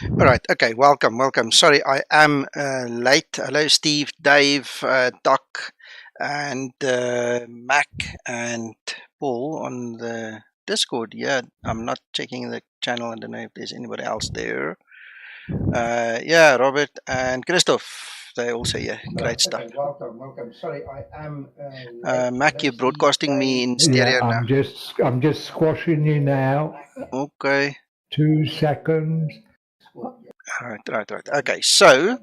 All right. Okay. Welcome. Welcome. Sorry, I am late. Hello, Steve, Dave, Doc, and Mac and Paul on the Discord. Yeah, I'm not checking the channel. I don't know if there's anybody else there. Yeah, Robert and Christoph. They're also here. Great stuff. Okay, welcome, welcome. Sorry, I am Mac, you're broadcasting me in stereo Yeah, now. I'm just squashing you now. Okay. 2 seconds. Right. Okay. So,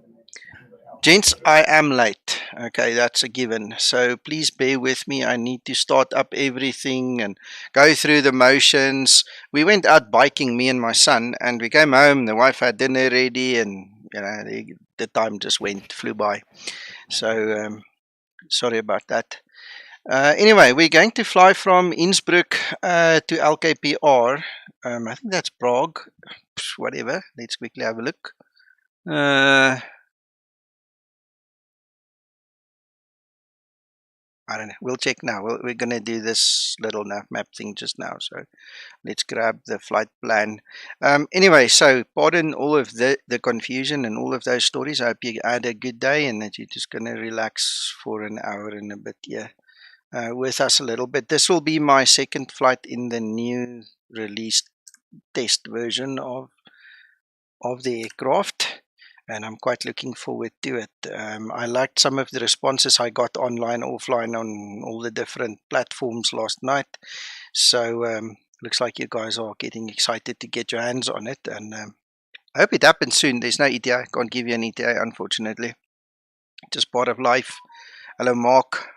gents, I am late. Okay, that's a given. So please bear with me. I need to start up everything and go through the motions. We went out biking, me and my son, and we came home. The wife had dinner ready, and the time just flew by. So sorry about that. Anyway, we're going to fly from Innsbruck to LKPR. I think that's Prague. Whatever. Let's quickly have a look. I don't know. We'll check now. We're going to do this little nav map thing just now. So let's grab the flight plan. Anyway, so pardon all of the confusion and all of those stories. I hope you had a good day and that you're just going to relax for an hour and a bit here with us a little bit. This will be my second flight in the new released test version of the aircraft. And I'm quite looking forward to it. I liked some of the responses I got online, offline, on all the different platforms last night. So looks like you guys are getting excited to get your hands on it, and I hope it happens soon. There's no ETA. I can't give you an ETA, unfortunately. Just part of life. Hello, Mark.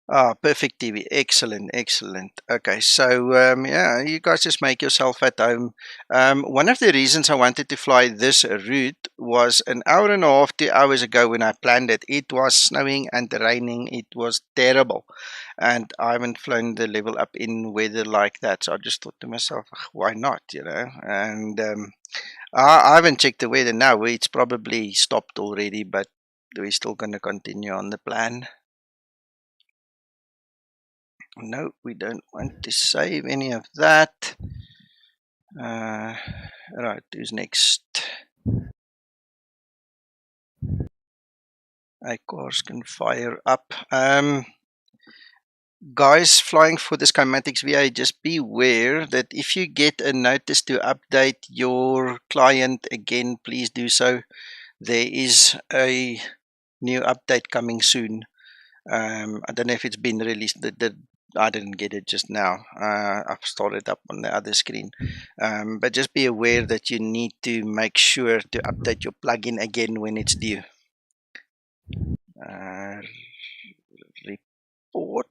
Perfect TV. Excellent. Okay, so yeah, you guys just make yourself at home. One of the reasons I wanted to fly this route was an hour and a half, 2 hours ago when I planned it. It was snowing and raining. It was terrible. And I haven't flown the LevelUp in weather like that. So I just thought to myself, why not, And I haven't checked the weather now. It's probably stopped already, but we're still going to continue on the plan. No, we don't want to save any of that. Right, who's next? Cars can fire up. Guys flying for the Skymatix VA, just beware that if you get a notice to update your client again, please do so. There is a new update coming soon. I don't know if it's been released. I didn't get it just now. I've started up on the other screen. But just be aware that you need to make sure to update your plugin again when it's due. Report.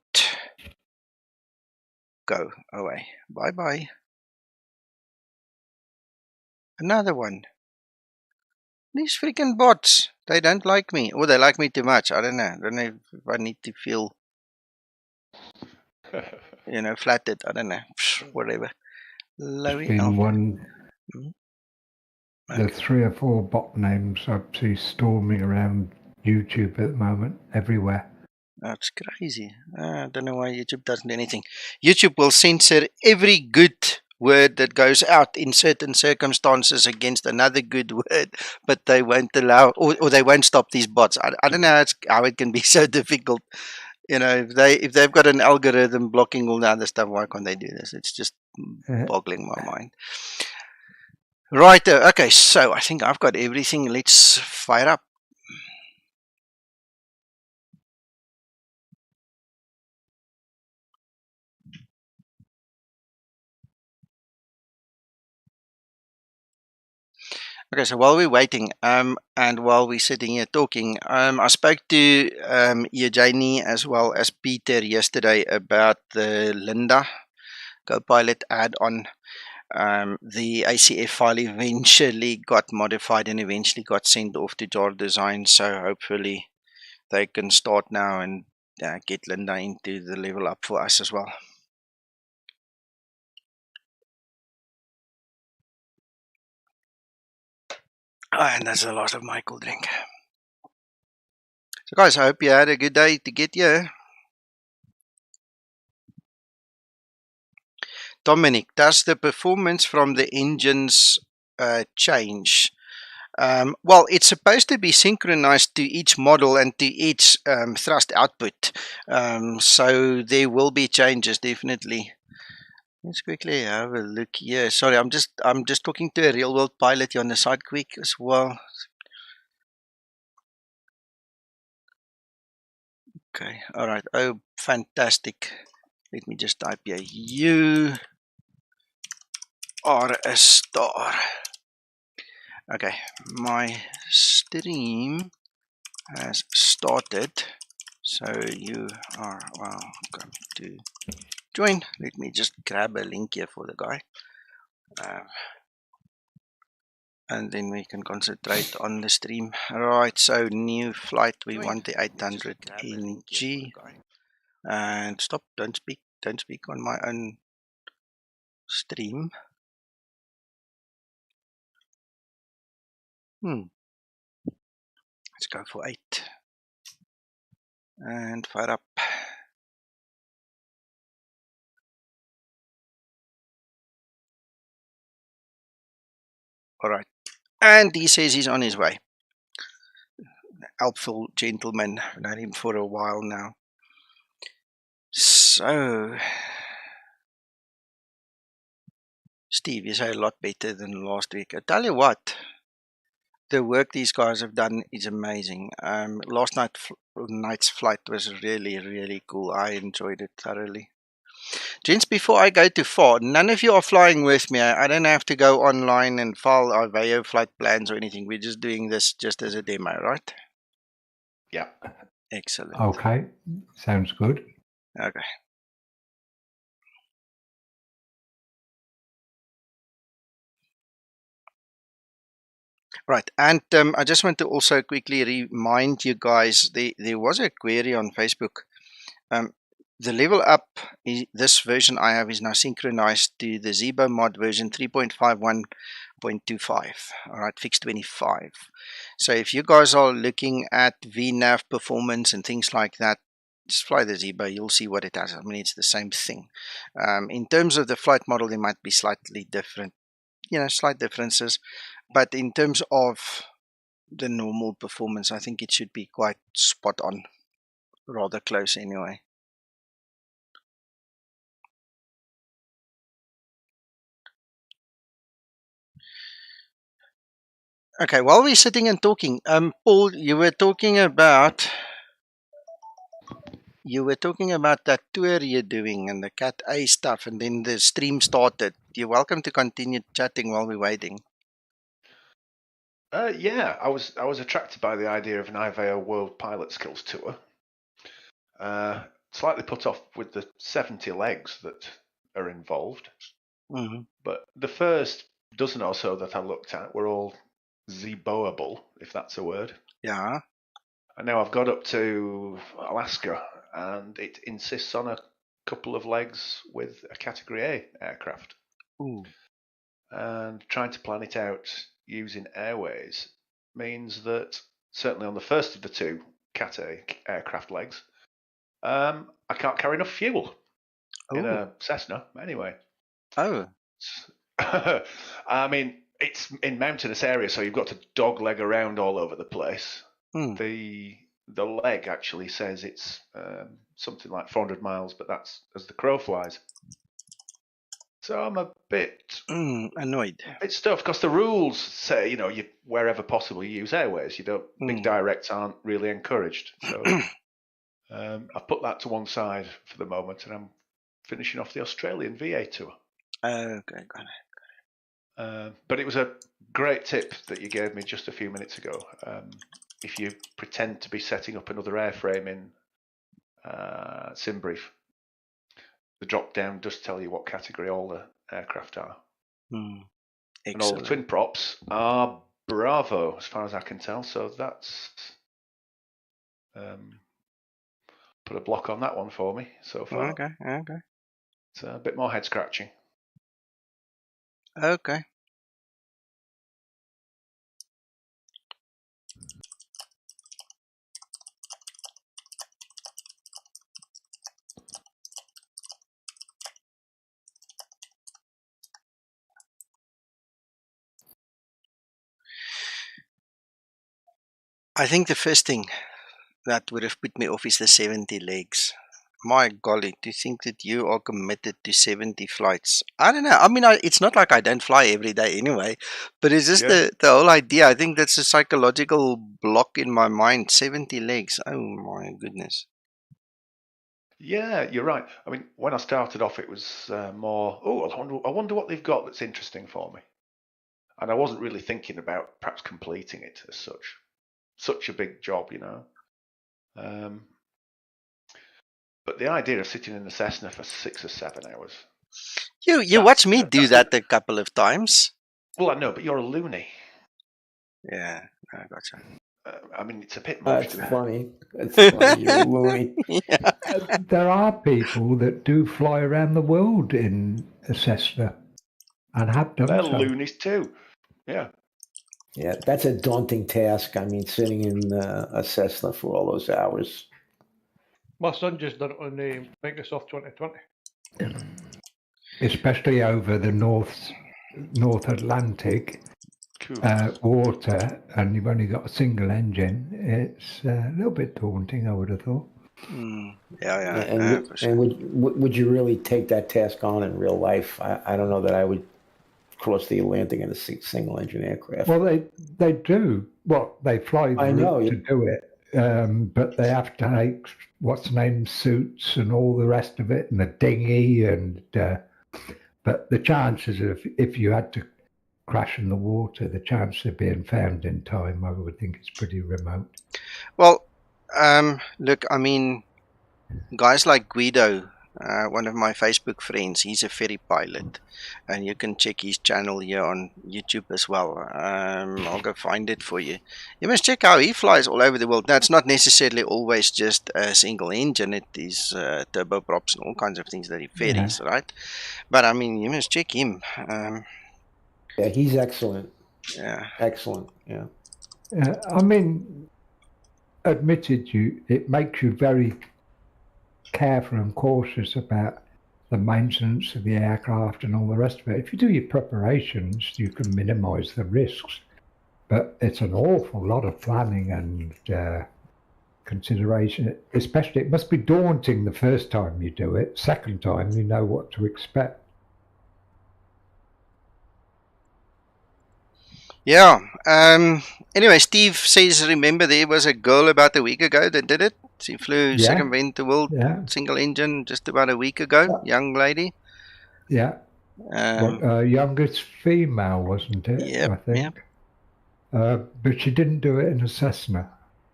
Go away. Bye. Another one. These freaking bots. They don't like me. Or they like me too much. I don't know. If I need to feel, flattered. I don't know. Whatever. LOWI Been one. Okay. The 3 or 4 bot names I see storming around YouTube at the moment, everywhere. That's crazy. I don't know why YouTube doesn't do anything. YouTube will censor every good word that goes out in certain circumstances against another good word, but they won't allow, or they won't stop these bots. I don't know how it can be so difficult. If they've got an algorithm blocking all the other stuff, why can't they do this? It's just boggling my mind. Right. Okay. So I think I've got everything. Let's fire up. Okay, so while we're waiting, and while we're sitting here talking, I spoke to Eugenie as well as Peter yesterday about the Linda Copilot add-on. The ACF file eventually got modified and eventually got sent off to Jar Design, so hopefully they can start now and get Linda into the LevelUp for us as well. And that's the last of my cool drink. So guys, I hope you had a good day to get here. Dominic, does the performance from the engines change? Well, it's supposed to be synchronized to each model and to each thrust output. So there will be changes, definitely. Let's quickly have a look here. Sorry, I'm just talking to a real world pilot here on the side quick as well. Okay, all right. Oh, fantastic. Let me just type here. You are a star. Okay, my stream has started. So you are welcome to join. Let me just grab a link here for the guy. And then we can concentrate on the stream. Right, so new flight, we want the 800 NG. And stop, don't speak on my own stream. Let's go for 8. And fire up. Alright, and he says he's on his way. Helpful gentleman, I've known him for a while now. So, Steve, you say a lot better than last week. I tell you what, the work these guys have done is amazing. Last night's flight was really, really cool. I enjoyed it thoroughly. Gents, before I go too far, none of you are flying with me. I don't have to go online and file our VA flight plans or anything. We're just doing this just as a demo, right? Yeah. Excellent. Okay, sounds good. Okay. Right, and I just want to also quickly remind you guys, there was a query on Facebook. The LevelUp, this version I have is now synchronized to the Zibo mod version 3.51.25, all right, fixed 25. So if you guys are looking at VNAV performance and things like that, just fly the Zibo, you'll see what it has. I mean, it's the same thing. In terms of the flight model, there might be slightly different, slight differences. But in terms of the normal performance, I think it should be quite spot on, rather close anyway. Okay, while we're sitting and talking, Paul, you were talking about that tour you're doing and the Cat A stuff, and then the stream started. You're welcome to continue chatting while we're waiting. Yeah, I was attracted by the idea of an IVO World Pilot Skills Tour. Slightly put off with the 70 legs that are involved. Mm-hmm. But the first dozen or so that I looked at were all Ziboable, if that's a word. Yeah. And now I've got up to Alaska, and it insists on a couple of legs with a Category A aircraft. Ooh. And trying to plan it out using airways means that certainly on the first of the two Cat A aircraft legs, I can't carry enough fuel in a Cessna anyway. Oh. I mean, it's in mountainous area, so you've got to dogleg around all over the place. The leg actually says it's something like 400 miles, but that's as the crow flies. So I'm a bit annoyed. A bit stuffed because the rules say, you wherever possible you use airways. You don't. Big directs aren't really encouraged. So I've put that to one side for the moment, and I'm finishing off the Australian VA tour. Okay, got it. But it was a great tip that you gave me just a few minutes ago. If you pretend to be setting up another airframe in SimBrief, the drop down does tell you what category all the aircraft are. And all the twin props are Bravo, as far as I can tell. So that's put a block on that one for me so far. Okay. It's a bit more head scratching. Okay. I think the first thing that would have put me off is the 70 legs. My golly, to think that you are committed to 70 flights. I don't know. I mean, it's not like I don't fly every day anyway, but it's just the whole idea. I think that's a psychological block in my mind. 70 legs. Oh my goodness. Yeah, you're right. I mean, when I started off, it was more, I wonder what they've got that's interesting for me. And I wasn't really thinking about perhaps completing it as such. Such a big job, you know. But the idea of sitting in the Cessna for 6 or 7 hours. You watch me do that a couple of times. Well, I know, but you're a loony. Yeah, I gotcha. I mean, it's a bit much. That's funny. That's funny. You're a loony. Yeah. There are people that do fly around the world in a Cessna and have done They're so. loonies too. Yeah. Yeah, that's a daunting task. I mean, sitting in a Cessna for all those hours. My son just done it on Microsoft 2020. Especially over the North Atlantic water, and you've only got a single engine. It's a little bit daunting, I would have thought. Yeah. And would you really take that task on in real life? I don't know that I would cross the Atlantic in a single engine aircraft. Well, they do. Well, they fly the route to do it, but they have to take suits and all the rest of it, and the dinghy, and but the chances of, if you had to crash in the water, the chance of being found in time, I would think it's pretty remote. Well, look, I mean, guys like Guido, one of my Facebook friends, he's a ferry pilot, and you can check his channel here on YouTube as well. I'll go find it for you. You must check how he flies all over the world. Now, it's not necessarily always just a single engine. It is turboprops and all kinds of things that he ferries, right? But I mean, you must check him. Yeah, he's excellent. Yeah, excellent. Yeah. I mean, it makes you very careful and cautious about the maintenance of the aircraft and all the rest of it. If you do your preparations, you can minimize the risks, but it's an awful lot of planning and consideration. Especially, it must be daunting the first time you do it. Second time, you know what to expect. Yeah. Anyway, Steve says, remember there was a girl about a week ago that did it? She flew circumvent the world single engine just about a week ago. Young lady. Yeah. Youngest female, wasn't it? Yep, I think. But she didn't do it in a Cessna.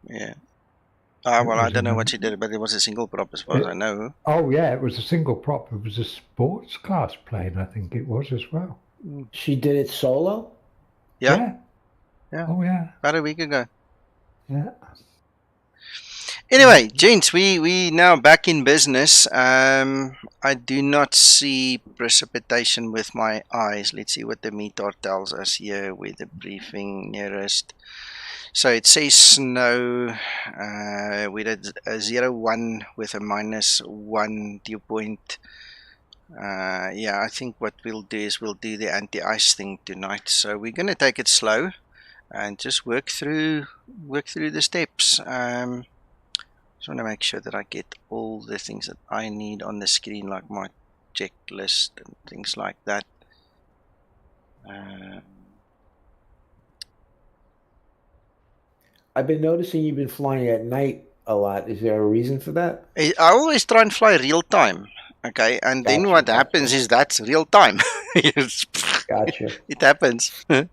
Yeah. Well, I don't know what she did, but it was a single prop as far as I know. Oh, yeah, it was a single prop. It was a sports class plane, I think it was as well. She did it solo? Yeah. Oh, yeah. About a week ago. Yeah. Anyway, gents, we now back in business. I do not see precipitation with my eyes. Let's see what the METAR tells us here with the briefing nearest. So it says snow. We did a 0-1 with a -1 dew point. Yeah, I think what we'll do is we'll do the anti-ice thing tonight. So we're going to take it slow and just work through the steps. Just want to make sure that I get all the things that I need on the screen, like my checklist and things like that. I've been noticing you've been flying at night a lot. Is there a reason for that? I always try and fly real time. Okay, and then what happens is that's real time. Gotcha. It happens. I'm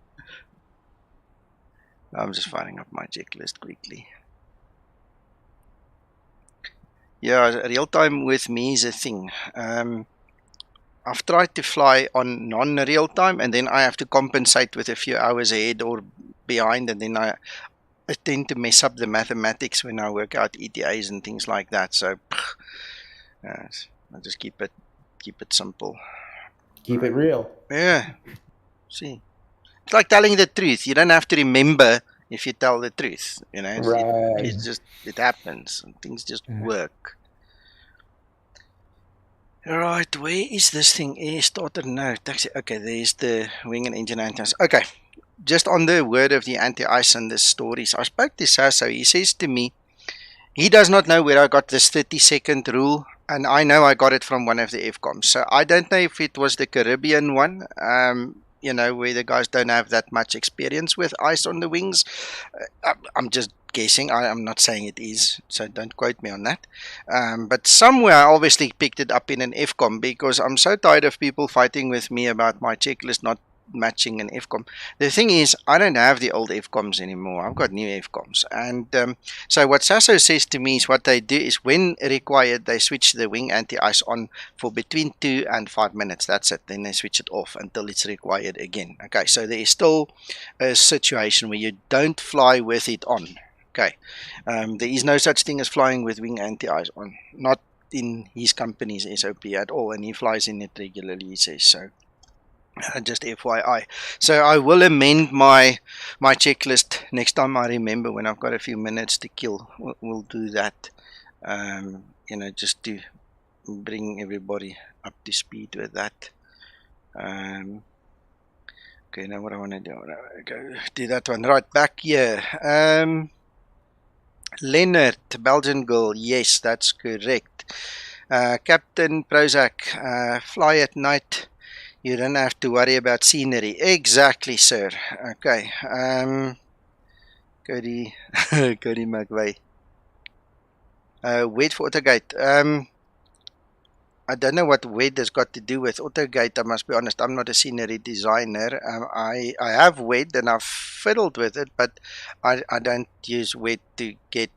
just firing up my checklist quickly. Yeah, real time with me is a thing. I've tried to fly on non-real time, and then I have to compensate with a few hours ahead or behind, and then I tend to mess up the mathematics when I work out ETAs and things like that. So I just keep it simple. Keep it real. Yeah. See, it's like telling the truth. You don't have to remember if you tell the truth. You know, right. It happens, and things just work. Right, where is this thing? Air starter, no. Taxi. Okay, there's the wing and engine antennas. Okay, just on the word of the anti-ice and the stories, I spoke to Sasso. He says to me, he does not know where I got this 30-second rule, and I know I got it from one of the FCOMs. So I don't know if it was the Caribbean one, you know, where the guys don't have that much experience with ice on the wings. I'm just guessing. I'm not saying it is, so don't quote me on that. But somewhere I obviously picked it up in an FCOM, because I'm so tired of people fighting with me about my checklist not matching an FCOM. The thing is, I don't have the old FCOMs anymore. I've got new FCOMs. And so what Sasso says to me is what they do is, when required, they switch the wing anti-ice on for between 2 and 5 minutes. That's it. Then they switch it off until it's required again. Okay, so there is still a situation where you don't fly with it on. Okay, there is no such thing as flying with wing anti-ice on. Not in his company's SOP at all, and he flies in it regularly, he says so. Just FYI. So I will amend my checklist next time I remember, when I've got a few minutes to kill. We'll do that. You know, just to bring everybody up to speed with that. Okay, now what I want to do, I want to go do that one. Right, back here. Leonard, Belgian girl. Yes, that's correct. Captain Prozac, fly at night. You don't have to worry about scenery. Exactly, sir. Okay. Cody McVeigh. Wait for AutoGate. I don't know what WED has got to do with AutoGate. I must be honest, I'm not a scenery designer. I have WED and I've fiddled with it, but I don't use WED to get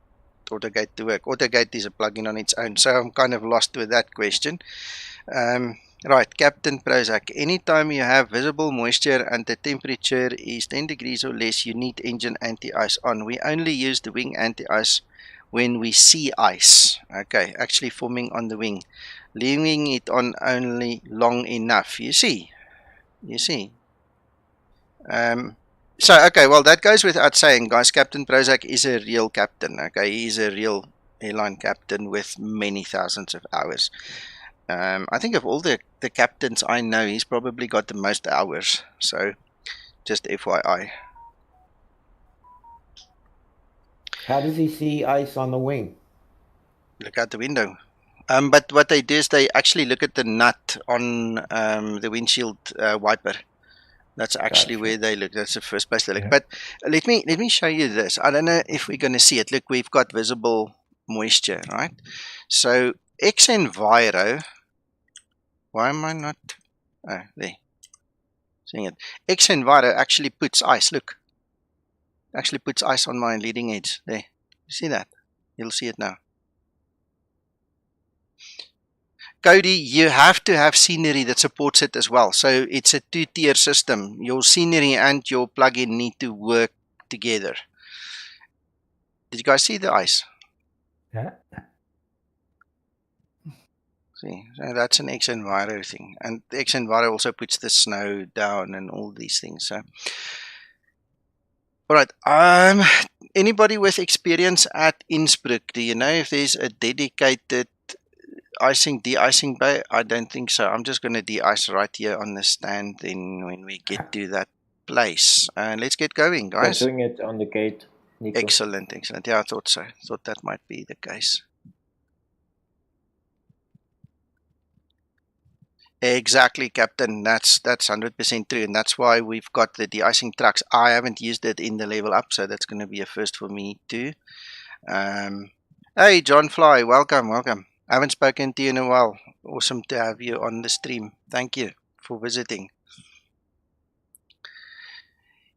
AutoGate to work. AutoGate is a plugin on its own, so I'm kind of lost with that question. Right, Captain Prozac, anytime you have visible moisture and the temperature is 10 degrees or less, you need engine anti-ice on. We only use the wing anti-ice when we see ice, okay, actually forming on the wing. Leaving it on only long enough, you see. So, okay, well, that goes without saying, guys. Captain Prozac is a real captain, okay? He's a real airline captain with many thousands of hours. I think of all the captains I know, he's probably got the most hours. So, just FYI. How does he see ice on the wing? Look out the window. But what they do is they actually look at the nut on the windshield wiper. That's actually where they look. That's the first place they look. Yeah. But let me show you this. I don't know if we're going to see it. Look, we've got visible moisture, right? So, xEnviro. Why am I not? Oh, there. Seeing it. xEnviro actually puts ice. Look. Actually puts ice on my leading edge. There. You see that? You'll see it now. Cody, you have to have scenery that supports it as well. So it's a two-tier system. Your scenery and your plugin need to work together. Did you guys see the ice? Yeah. See, so that's an xEnviro thing. And the xEnviro also puts the snow down and all these things. So, all right. Anybody with experience at Innsbruck, do you know if there's a dedicated de-icing bay? I don't think so. I'm just going to de-ice right here on the stand then when we get to that place. Let's get going, guys. They're doing it on the gate, Nico. Excellent. Yeah, I thought so. Thought that might be the case. Exactly, Captain. That's 100% true, and that's why we've got the de-icing trucks. I haven't used it in the LevelUp, so that's going to be a first for me too. Hey, John Fly, welcome. I haven't spoken to you in a while. Awesome to have you on the stream. Thank you for visiting.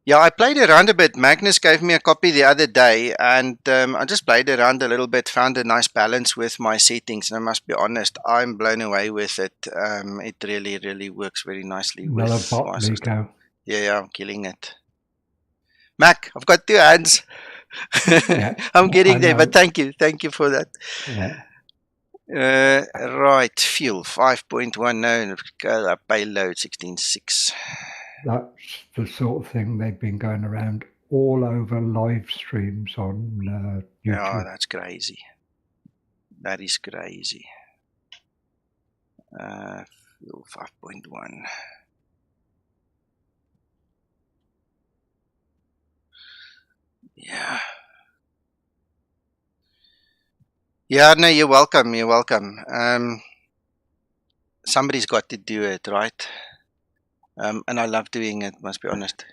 Yeah, I played around a bit. Magnus gave me a copy the other day, and I just played around a little bit, found a nice balance with my settings, and I must be honest, I'm blown away with it. It really, really works very nicely with my system. Yeah, I'm killing it. Mac, I've got 2 hands. Yeah, I'm getting there, but thank you for that. Yeah. Right, fuel 5.1, payload 16.6. That's the sort of thing they've been going around all over live streams on YouTube. Oh, that's crazy. That is crazy. Fuel 5.1. Yeah, no, you're welcome. You're welcome. Somebody's got to do it, right? And I love doing it, must be honest.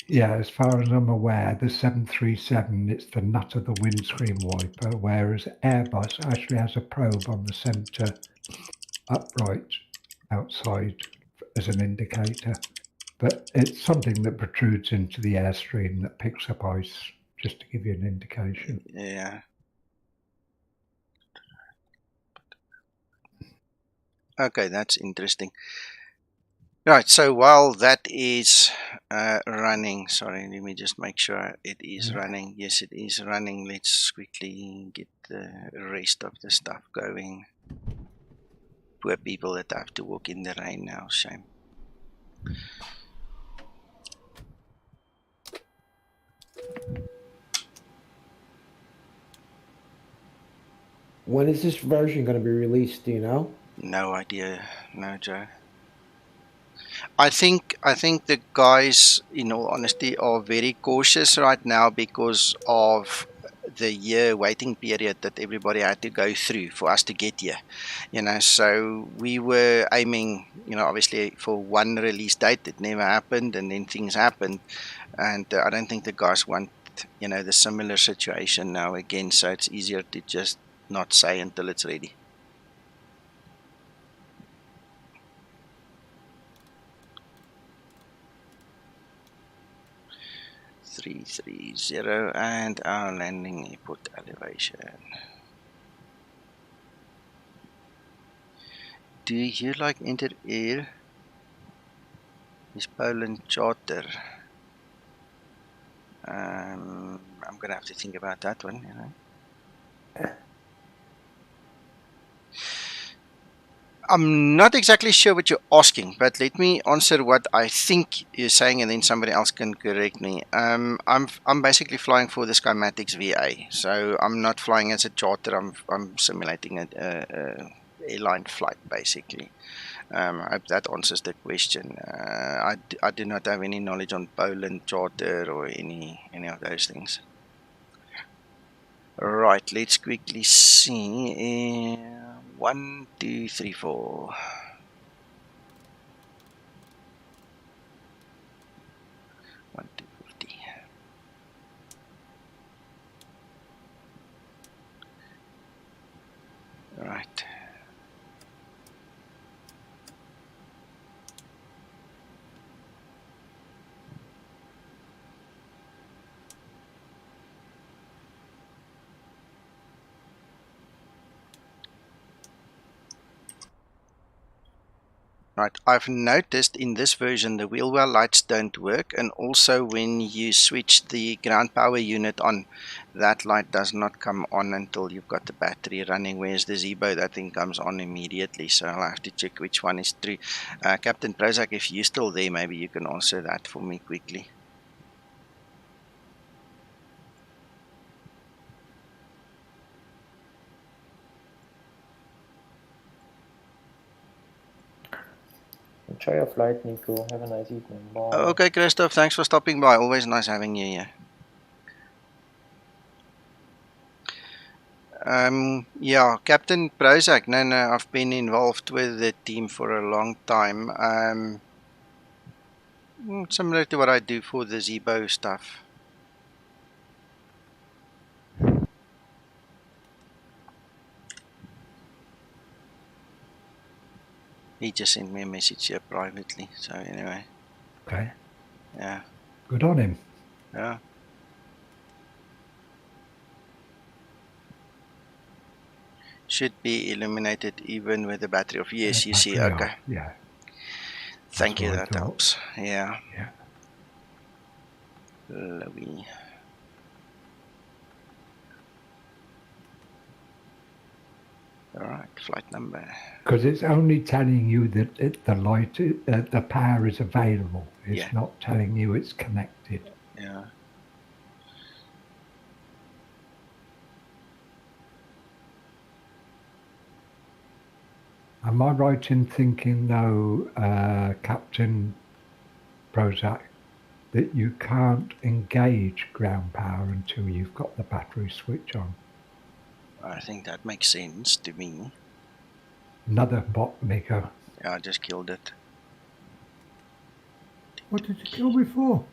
Yeah, as far as I'm aware, the 737, it's the nut of the windscreen wiper, whereas Airbus actually has a probe on the center upright outside as an indicator. But it's something that protrudes into the airstream that picks up ice, just to give you an indication. Yeah. Okay, that's interesting. Right, so while that is running, sorry, let me just make sure it is running. Yes, it is running. Let's quickly get the rest of the stuff going. Poor people that have to walk in the rain now, shame. When is this version going to be released? Do you know? No idea, no, Joe. I think the guys, in all honesty, are very cautious right now because of the year waiting period that everybody had to go through for us to get here. So we were aiming, obviously for one release date. It never happened, and then things happened, and I don't think the guys want, the similar situation now again. So it's easier to just not say until it's ready. (330) and our landing airport elevation. Do you like enter air? Is Poland charter? I'm gonna have to think about that one. I'm not exactly sure what you're asking, but let me answer what I think you're saying, and then somebody else can correct me. I'm basically flying for the Skymatix VA, so I'm not flying as a charter. I'm simulating a airline flight basically. I hope that answers the question. I do not have any knowledge on Poland charter or any of those things. Right, let's quickly see. 1, 2, 3, 4. 1, 2, 50. Right. Right, I've noticed in this version the wheel well lights don't work, and also when you switch the ground power unit on, that light does not come on until you've got the battery running, whereas the Zebo, that thing comes on immediately, so I'll have to check which one is true. Captain Prozac, if you're still there, maybe you can answer that for me quickly. Enjoy your flight, Nico. Have a nice evening. Bye. Okay, Christoph, thanks for stopping by. Always nice having you here. Yeah, Captain Prozac. No, I've been involved with the team for a long time. Similar to what I do for the Zebo stuff. He just sent me a message here privately. So anyway. Okay. Yeah. Good on him. Yeah. Should be illuminated even with the battery off. Yes, you see. Okay. Yeah. Thank you. That helps. Yeah. Yeah. LOWI. Alright, flight number. Because it's only telling you that the light, the power is available. It's not telling you it's connected. Yeah. Am I right in thinking, though, Captain Prozac, that you can't engage ground power until you've got the battery switch on. I think that makes sense to me. Another bot, Miko. Yeah, I just killed it. What did you kill me for?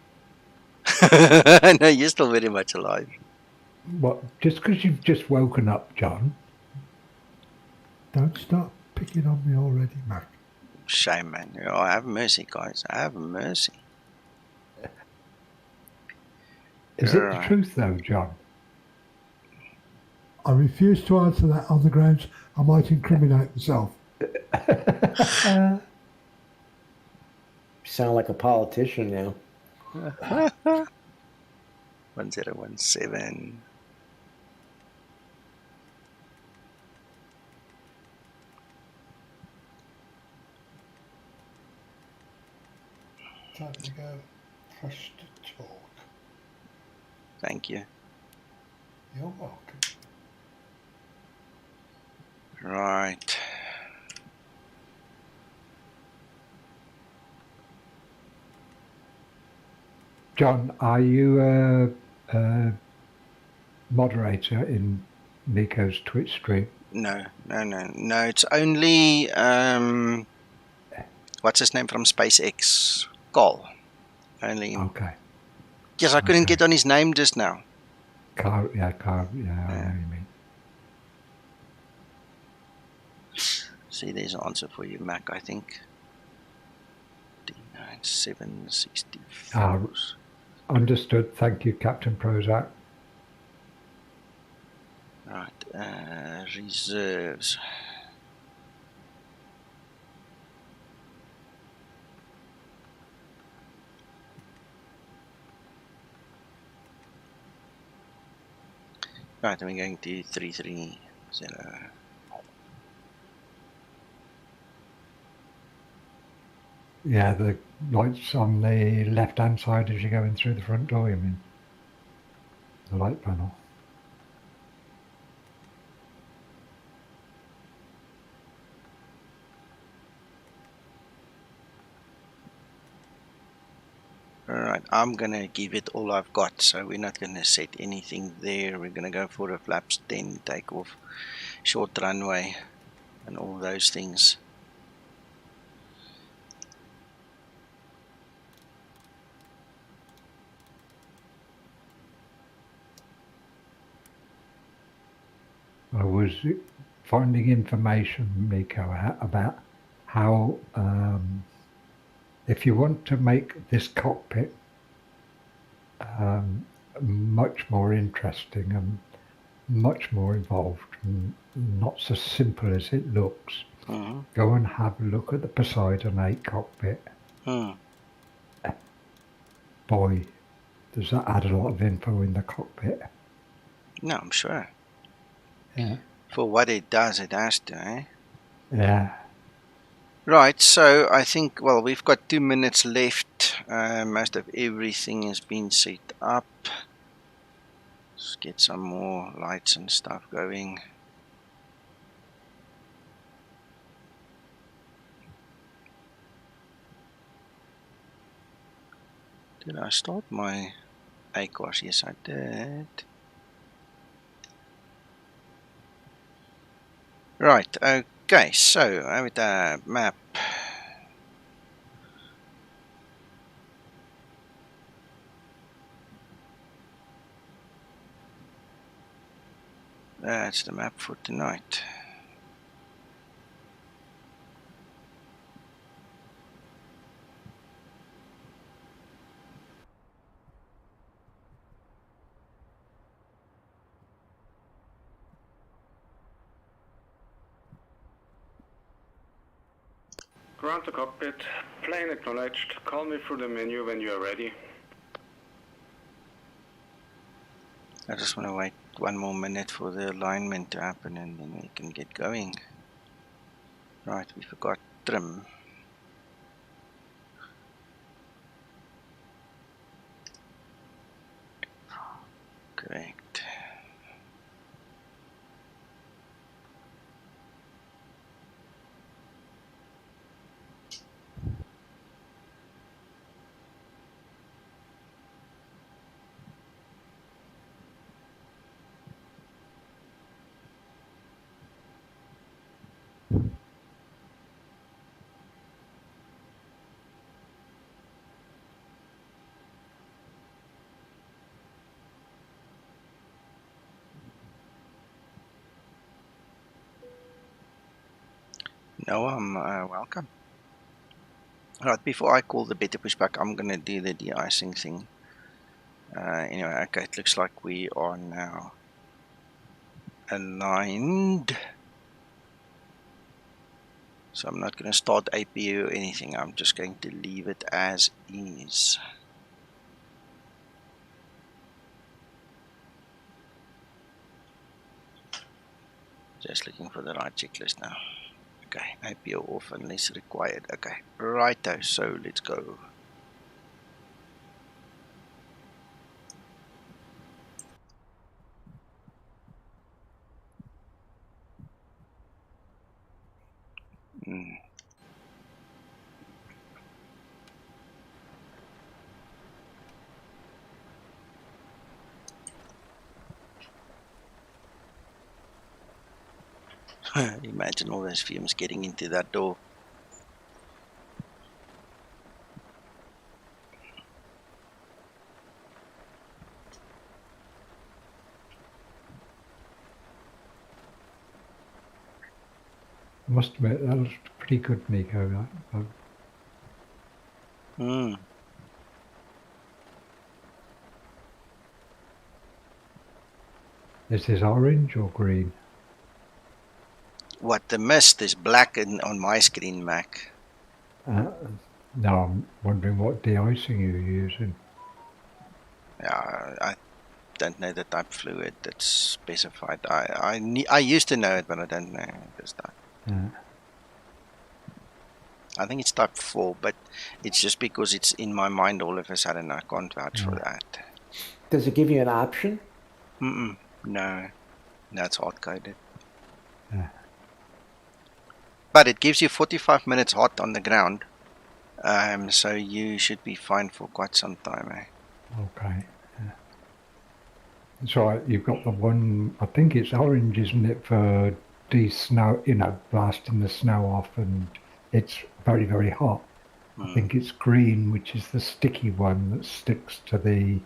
No, you're still very much alive. What? Just because you've just woken up, John? Don't start picking on me already, Mac. Shame, man. Oh, have mercy, guys. Have mercy. Is it the truth, though, John? I refuse to answer that on the grounds I might incriminate myself. You sound like a politician now. 1017. Time to go. Press to talk. Thank you. You're welcome. Right. John, are you a moderator in Miko's Twitch stream? No. It's only what's his name from SpaceX? Carl. Only him. Okay. Yes, I couldn't get on his name just now. Carl, I know what you mean. See, there's an answer for you, Mac, I think. D9764. Understood. Thank you, Captain Prozac. Right, reserves. Right, and we're going to 330. Yeah, the lights on the left-hand side as you're going through the front door, you mean? The light panel. Alright, I'm gonna give it all I've got, so we're not gonna set anything there. We're gonna go for a flaps 10 takeoff, short runway, and all those things. I was finding information, Miko, about how if you want to make this cockpit much more interesting and much more involved, and not so simple as it looks, go and have a look at the Poseidon 8 cockpit. Boy, does that add a lot of info in the cockpit. No, I'm sure. Yeah. For what it does, it has to, eh? Yeah. Right, so I think, well, we've got 2 minutes left. Most of everything has been set up. Let's get some more lights and stuff going. Did I start my APRAQ? Yes, I did. Right, okay, so over the map. That's the map for tonight. Ground to cockpit. Plane acknowledged. Call me through the menu when you are ready. I just want to wait 1 more minute for the alignment to happen and then we can get going. Right, we forgot trim. Correct. No, welcome. Right, before I call the better pushback, I'm going to do the de-icing thing. Anyway, okay, it looks like we are now aligned. So I'm not going to start APU or anything. I'm just going to leave it as is. Just looking for the right checklist now. Okay, APU off unless required. Okay, righto, so let's go. Imagine all those fumes getting into that door. I must admit, that was pretty good, Nico. Is this orange or green? What, the mist is black on my screen, Mac. No, I'm wondering what de-icing you're using. Yeah, I don't know the type fluid that's specified. I used to know it, but I don't know this time. Yeah. I think it's type 4, but it's just because it's in my mind all of a sudden. I can't vouch for that. Does it give you an option? No, that's hard-coded. Yeah. But it gives you 45 minutes hot on the ground, so you should be fine for quite some time. Okay. Yeah. So you've got the one, I think it's orange, isn't it, for de-snow, blasting the snow off, and it's very, very hot. I think it's green, which is the sticky one that sticks to the...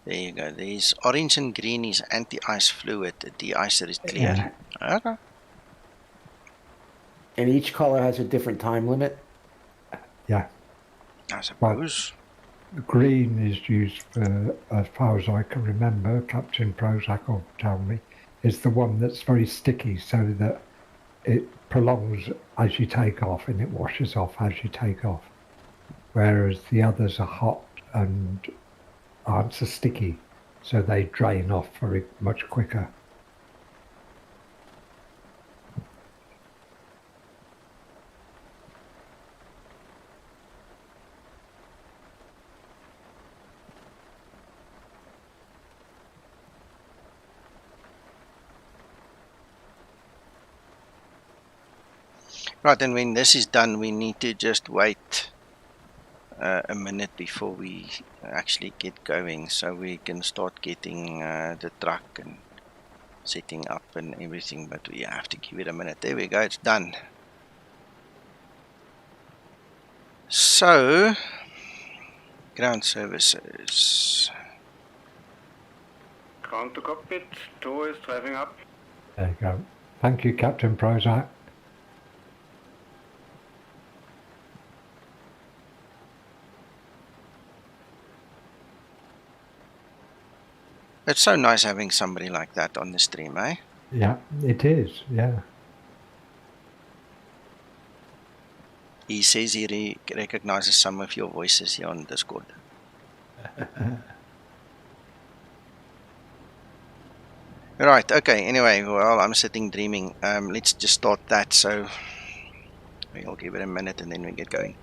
There you go. There's orange and green is anti-ice fluid. The de-icer is clear. Yeah. Okay. And each color has a different time limit? Yeah. I suppose. But green is used for, as far as I can remember, Captain Prozac will tell me, is the one that's very sticky so that it prolongs as you take off and it washes off as you take off. Whereas the others are hot and aren't so sticky, so they drain off very much quicker. Right, and when this is done, we need to just wait a minute before we actually get going, so we can start getting the truck and setting up and everything, but we have to give it a minute. There we go, it's done. So, ground services. Ground to cockpit, 2 is driving up. There you go. Thank you, Captain Prozac. It's so nice having somebody like that on the stream, eh? Yeah, it is, yeah. He says he recognizes some of your voices here on Discord. Right, okay, anyway, well, I'm sitting dreaming. Let's just start that, so we'll give it a minute and then we get going.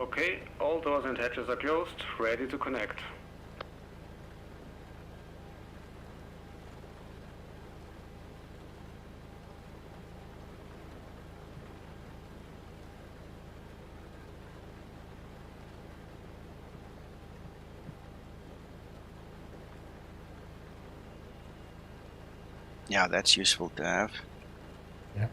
Okay, all doors and hatches are closed, ready to connect. Yeah, that's useful to have. Yeah.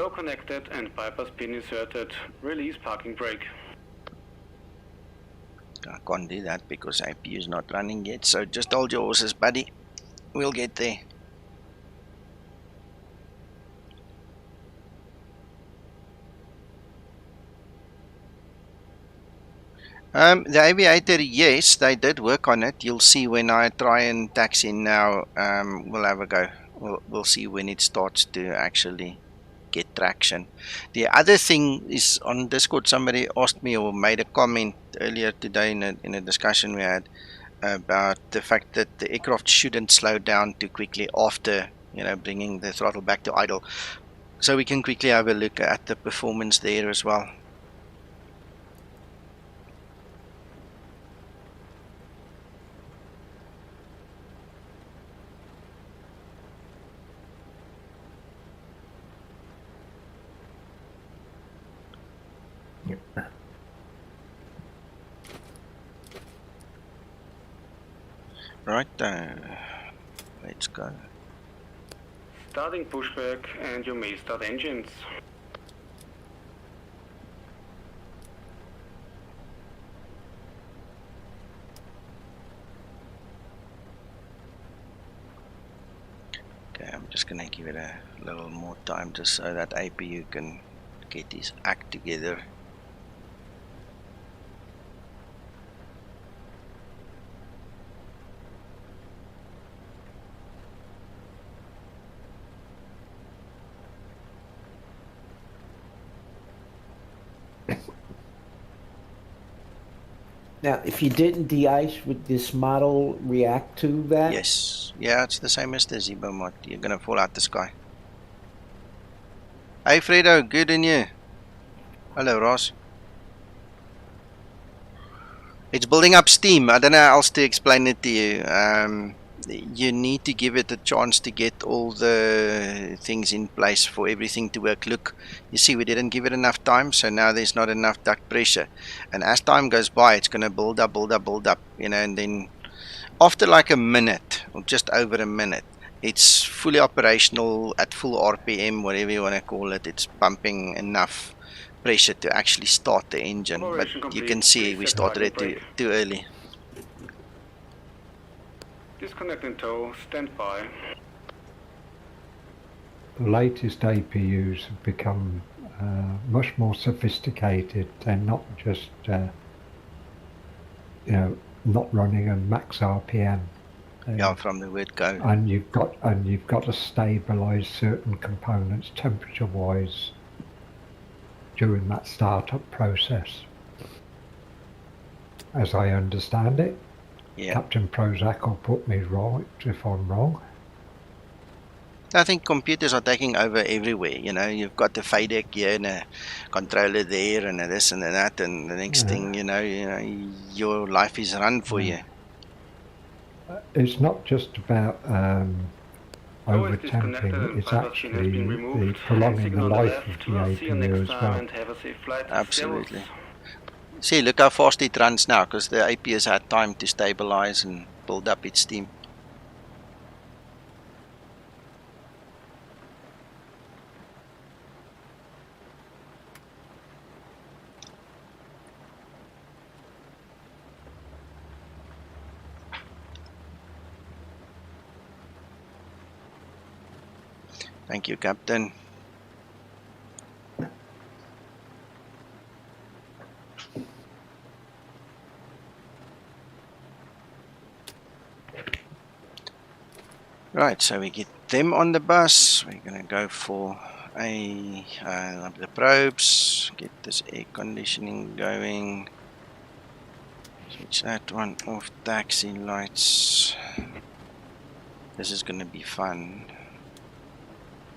Tow connected and bypass pin inserted. Release parking brake. I can't do that because APU is not running yet. So just hold your horses, buddy. We'll get there. The aviator, yes, they did work on it. You'll see when I try and taxi now. We'll have a go. We'll see when it starts to actually get traction. The other thing is on Discord, somebody asked me or made a comment earlier today in a discussion we had about the fact that the aircraft shouldn't slow down too quickly after, you know, bringing the throttle back to idle. So we can quickly have a look at the performance there as well. Right, let's go. Starting pushback and you may start engines. Okay, I'm just gonna give it a little more time just so that APU can get his act together. Now, if you didn't de-ice, would this model react to that? Yes, yeah, it's the same as the Zebo mod. You're gonna fall out the sky. Hey Fredo, good in you. Hello Ross. It's building up steam. I don't know how else to explain it to you. You need to give it a chance to get all the things in place for everything to work. Look, you see, we didn't give it enough time, so now there's not enough duct pressure. And as time goes by, it's going to build up, you know, and then after like a minute, or just over a minute, it's fully operational at full RPM, whatever you want to call it. It's pumping enough pressure to actually start the engine. But you can see we started it too early. Disconnect and tow, stand by. The latest APUs have become much more sophisticated. They're not just you know, not running at max RPM. Yeah, from the word go. And you've got to stabilize certain components temperature-wise during that startup process. As I understand it. Yeah. Captain Prozac will put me right if I'm wrong. I think computers are taking over everywhere. You know, you've got the FADEC here and a controller there and a this and a that, and the next thing you know, your life is run for you. It's not just about overtemping, it's actually the prolonging the life of the APU as well. Absolutely. See, look how fast it runs now, because the APU has had time to stabilize and build up its steam. Thank you, Captain. Right, so we get them on the bus. We're going to go for the probes, get this air conditioning going, switch that one off, taxi lights. This is going to be fun.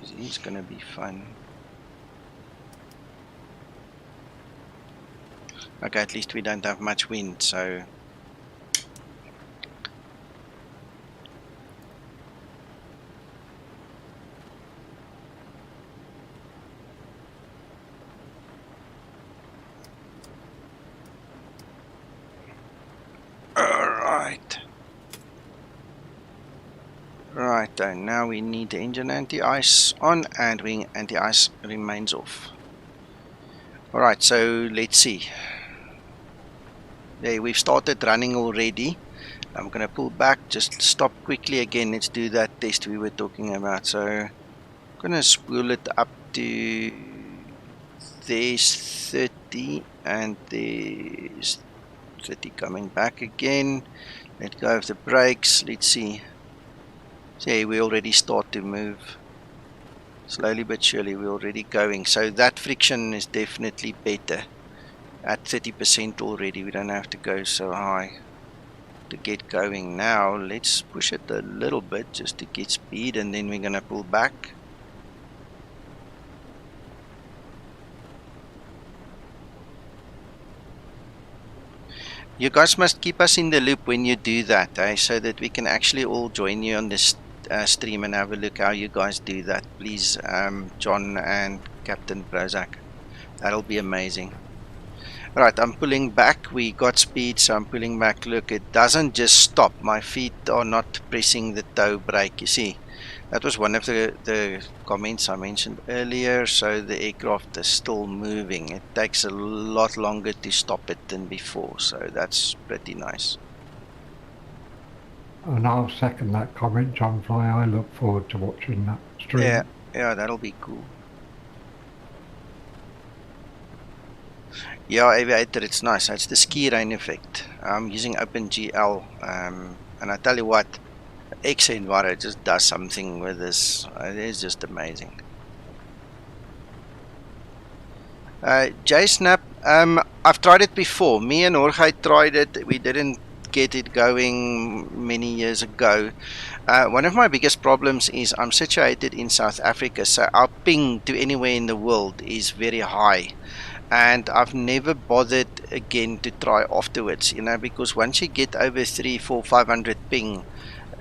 This is going to be fun. Okay, at least we don't have much wind, so Right, now we need the engine anti-ice on and wing anti-ice remains off. Alright, so let's see. There, we've started running already. I'm going to pull back, just stop quickly again. Let's do that test we were talking about. So I'm going to spool it up to there's 30 and there's 30 coming back again. Let go of the brakes. Let's see. See, we already start to move. Slowly but surely we're already going. So that friction is definitely better. At 30% already, we don't have to go so high to get going. Now let's push it a little bit just to get speed, and then we're going to pull back. You guys must keep us in the loop when you do that, so that we can actually all join you on this stream and have a look how you guys do that. Please, John and Captain Brozak. That'll be amazing. Right, I'm pulling back. We got speed, so I'm pulling back. Look, it doesn't just stop. My feet are not pressing the toe brake. You see, that was one of the comments I mentioned earlier. So the aircraft is still moving. It takes a lot longer to stop it than before. So that's pretty nice. And I'll second that comment, John Fly. I look forward to watching that stream. Yeah, that'll be cool. Yeah, Aviator, it's nice. It's the ski rain effect. I'm using OpenGL, and I tell you what, xEnviro just does something with this. It is just amazing. JSnap, I've tried it before. Me and Jorge tried it. We didn't get it going many years ago. One of my biggest problems is I'm situated in South Africa, so our ping to anywhere in the world is very high. And I've never bothered again to try afterwards, you know, because once you get over 300, 400, 500 ping,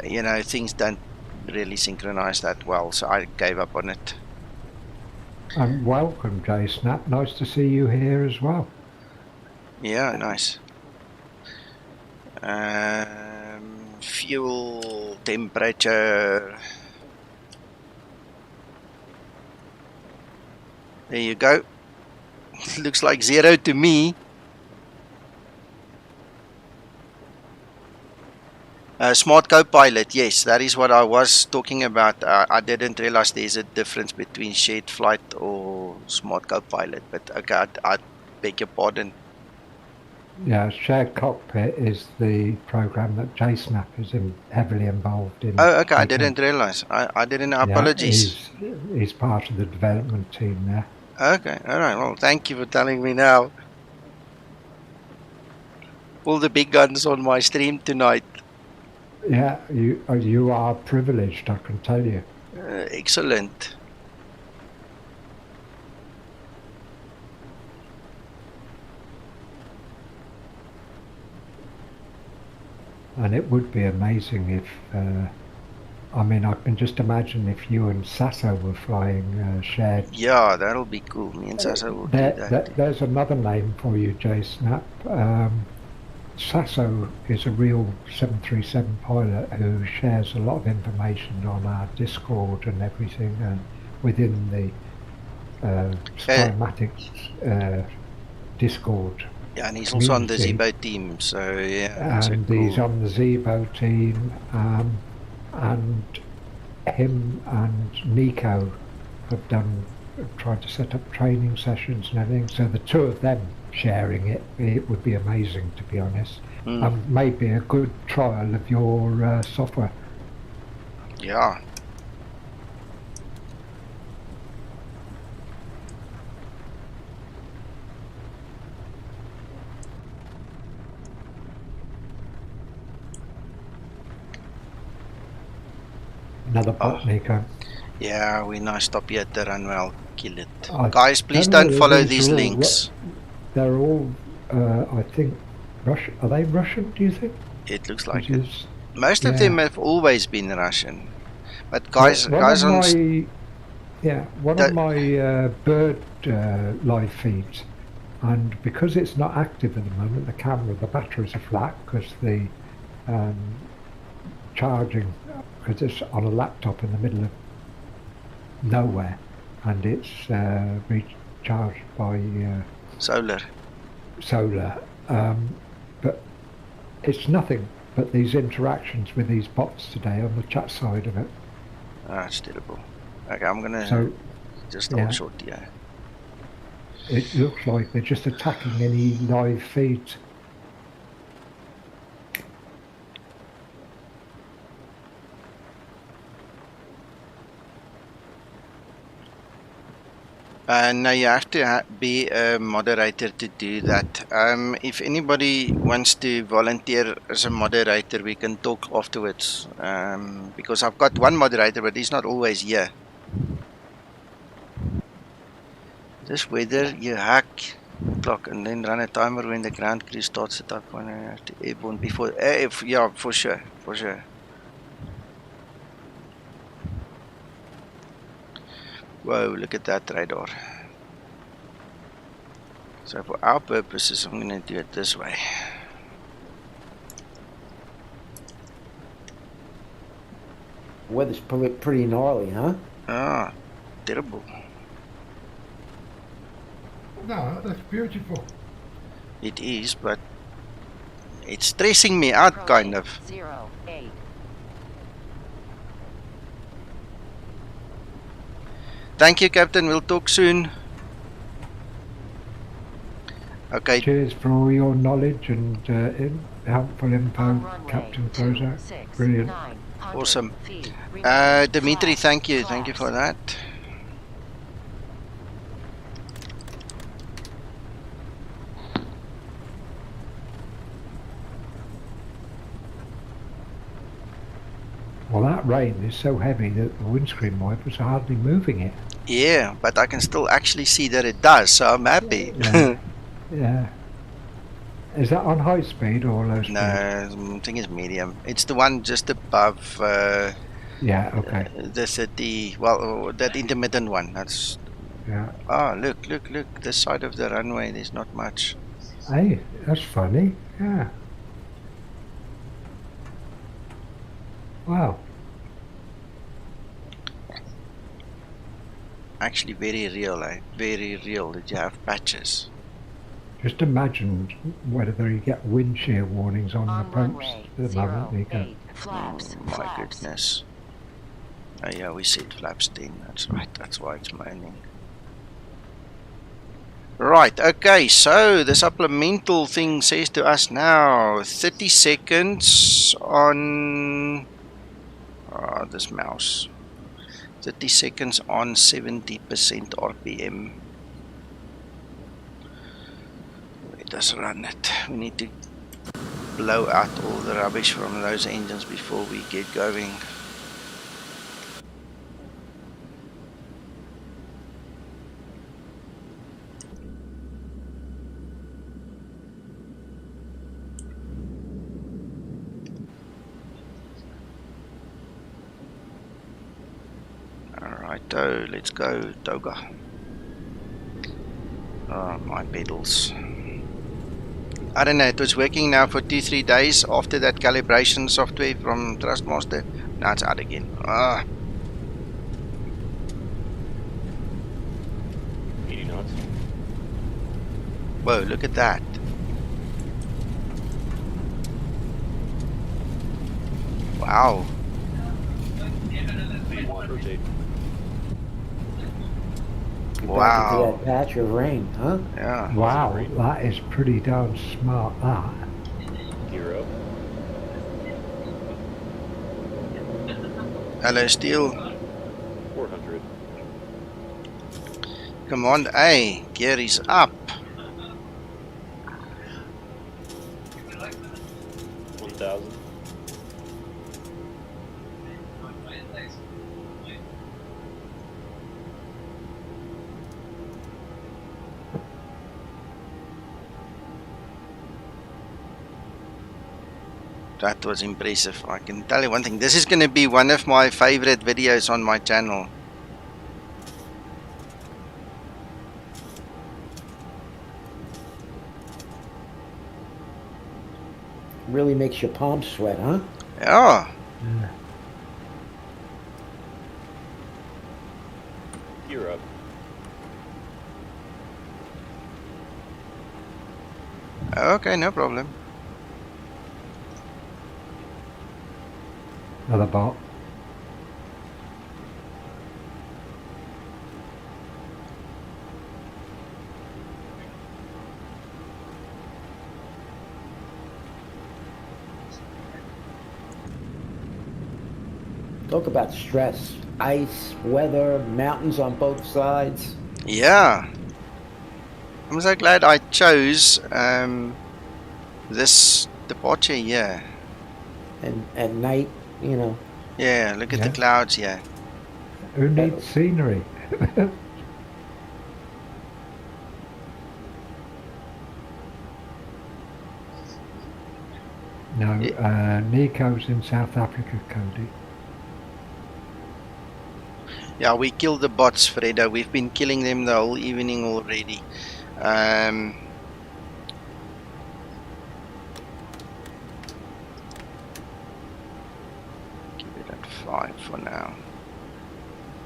you know, things don't really synchronize that well, so I gave up on it. And welcome, JSnap. Nice to see you here as well. Yeah, nice. Fuel temperature. There you go. Looks like 0 to me. Smart co-pilot, yes, that is what I was talking about. I didn't realize there's a difference between shared flight or smart co-pilot, but okay, I beg your pardon. Yeah, shared cockpit is the program that JSnap is heavily involved in. Oh, okay, I didn't realize. I didn't know. Apologies. He's part of the development team there. Okay, alright, well, thank you for telling me now. All the big guns on my stream tonight. Yeah, you are privileged, I can tell you. Excellent. And it would be amazing if, I mean, I can just imagine if you and Sasso were flying shared. Yeah, that'll be cool. Me and Sasso will do that. There's another name for you, JSnap. Sasso is a real 737 pilot who shares a lot of information on our Discord and everything, and within the Skymatix Discord. Yeah, and he's also on the Zebo team, so yeah. And cool. He's on the Zebo team, and him and Nico have tried to set up training sessions and everything. So the two of them sharing it would be amazing, to be honest. Maybe a good trial of your software. Yeah. Another bot, Nico. Yeah, we now stop here at the runway. I'll kill it. Guys, please don't follow these links. They're all, I think, Russian. Are they Russian, do you think? It looks like it. Most of them have always been Russian. But guys, one of my bird live feeds, and because it's not active at the moment, the batteries are flat because the charging because it's on a laptop in the middle of nowhere, and it's recharged by solar. But it's nothing but these interactions with these bots today on the chat side of it. Ah, it's terrible. Okay, I'm gonna just hold short here. It looks like they're just attacking any live feeds. No, you have to be a moderator to do that. If anybody wants to volunteer as a moderator, we can talk afterwards. Because I've got one moderator, but he's not always here. This weather, you hack clock and then run a timer when the ground crew starts the type one to airborne before. Yeah, for sure, for sure. Whoa, look at that radar. So for our purposes, I'm going to do it this way. Weather's pretty gnarly, huh? Ah, terrible. No, that's beautiful. It is, but it's stressing me out, kind of. 08. Thank you, Captain. We'll talk soon. Okay. Cheers for all your knowledge and helpful info, Captain Prozac. Brilliant. Awesome. Dimitri, thank you. Thank you for that. Well, that rain is so heavy that the windscreen wipers are hardly moving it. Yeah, but I can still actually see that it does, so I'm happy. Yeah. Is that on high speed or low speed? No, I think it's medium. It's the one just above yeah, okay. The 30, well, that intermittent one. That's. Yeah. Oh, look. This side of the runway, there's not much. Hey, that's funny. Yeah. Wow. Actually very real, eh? Very real that you have patches. Just imagine whether you get wind shear warnings on the boats at the moment. You go, Flaps, oh my goodness. Oh yeah, we said flaps 10, that's right, that's why it's moaning. Right, okay, so the supplemental thing says to us now 30 seconds on this mouse. 30 seconds on 70% RPM. Let us run it. We need to blow out all the rubbish from those engines before we get going. Alrighto, let's go, Toga. Oh, my pedals. I don't know, it was working now for 2-3 days after that calibration software from Trustmaster. Now it's out again. Ah. 80 knots. Whoa, look at that. Wow. Rotate. Wow. That patch of rain, huh? Yeah. wow, that is pretty darn smart, that. Gear up. Hello, Steel. 400. Come on, hey, gear is up. 1000. That was impressive. I can tell you one thing. This is going to be one of my favorite videos on my channel. Really makes your palms sweat, huh? Yeah. Gear up. Okay, no problem. Another bot. Talk about stress. Ice, weather, mountains on both sides. Yeah. I'm so glad I chose this departure here. And at night, you know. Yeah, look at the Yeah. clouds here. Who needs scenery? No, Nico's in South Africa, Cody. Yeah, we killed the bots, Fredo. We've been killing them the whole evening already. Keep it at 5 for now.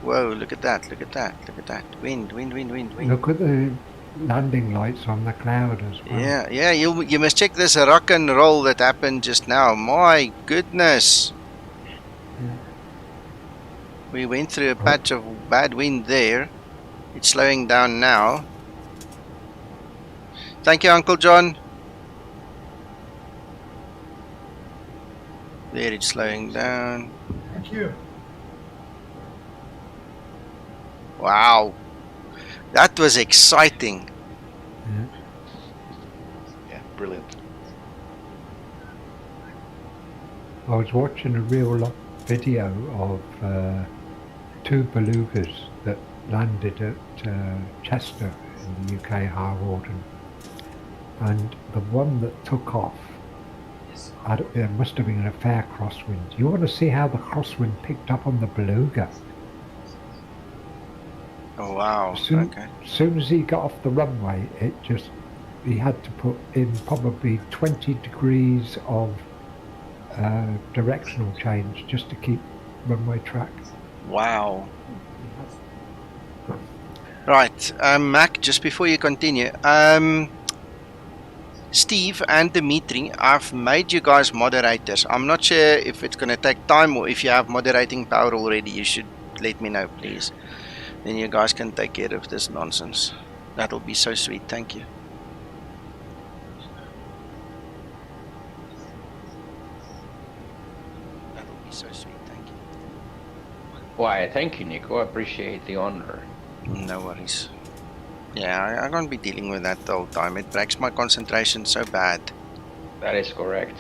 Whoa, look at that, look at that, look at that. Wind, wind, wind, wind, wind. Look at the landing lights on the cloud as well. Yeah, yeah, you must check this rock and roll that happened just now. My goodness. Yeah. We went through a patch of bad wind there. It's slowing down now. Thank you, Uncle John. There, it's slowing down. Thank you. Wow. That was exciting. Yeah, brilliant. I was watching a real video of 2 belugas that landed at Chester in the UK, Harwarden, and the one that took off, there must have been a fair crosswind. You want to see how the crosswind picked up on the beluga? Oh wow. As soon as he got off the runway, he had to put in probably 20 degrees of directional change just to keep runway track. Wow. Right, Mac, just before you continue, Steve and Dimitri, I've made you guys moderators. I'm not sure if it's going to take time, or if you have moderating power already, you should let me know, please. Then you guys can take care of this nonsense. That'll be so sweet, thank you. That'll be so sweet, thank you. Why, thank you, Nico. I appreciate the honor. No worries. Yeah, I can't be dealing with that the whole time. It breaks my concentration so bad. That is correct.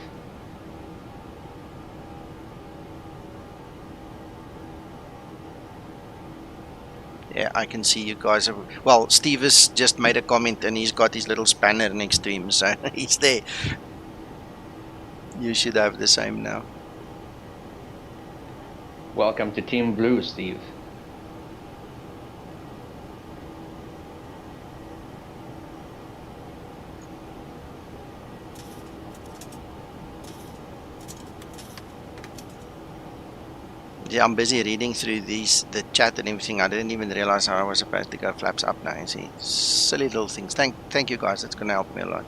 Yeah, I can see you guys are... Well, Steve has just made a comment and he's got his little spanner next to him, so he's there. You should have the same now. Welcome to Team Blue, Steve. Yeah, I'm busy reading through the chat and everything. I didn't even realize how I was supposed to go flaps up now. You see, silly little things. Thank you guys. It's going to help me a lot.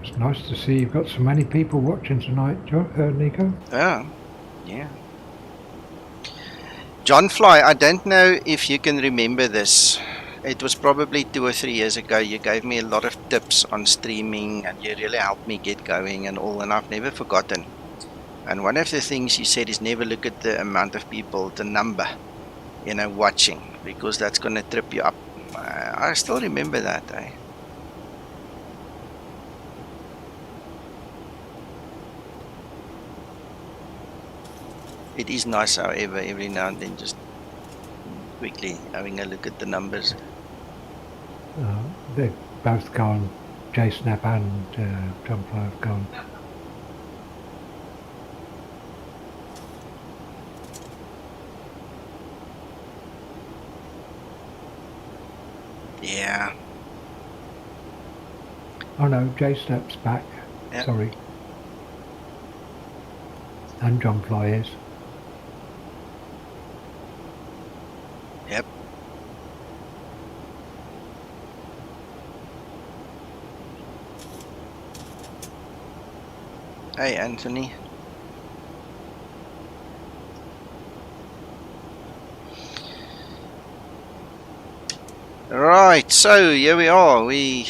It's nice to see you've got so many people watching tonight, Nico. Yeah. John Fly, I don't know if you can remember this. It was probably 2 or 3 years ago. You gave me a lot of tips on streaming and you really helped me get going and all, and I've never forgotten. And one of the things you said is never look at the amount of people, the number, watching, because that's going to trip you up. I still remember that, eh? It is nice, however, every now and then just quickly having a look at the numbers. They've both gone. JSnap and John Fly have gone. Yeah. Oh no, J-Snap's back. Yeah. Sorry. And John Fly is. Yep. Hey, Anthony. Right, so here we are. We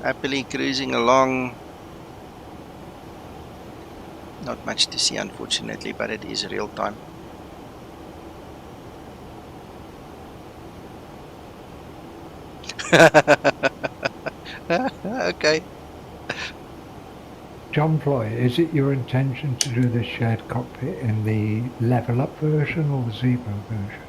happily cruising along. Not much to see, unfortunately, but it is real time. Okay. John Fly, is it your intention to do the shared cockpit in the LevelUp version or the Zero version?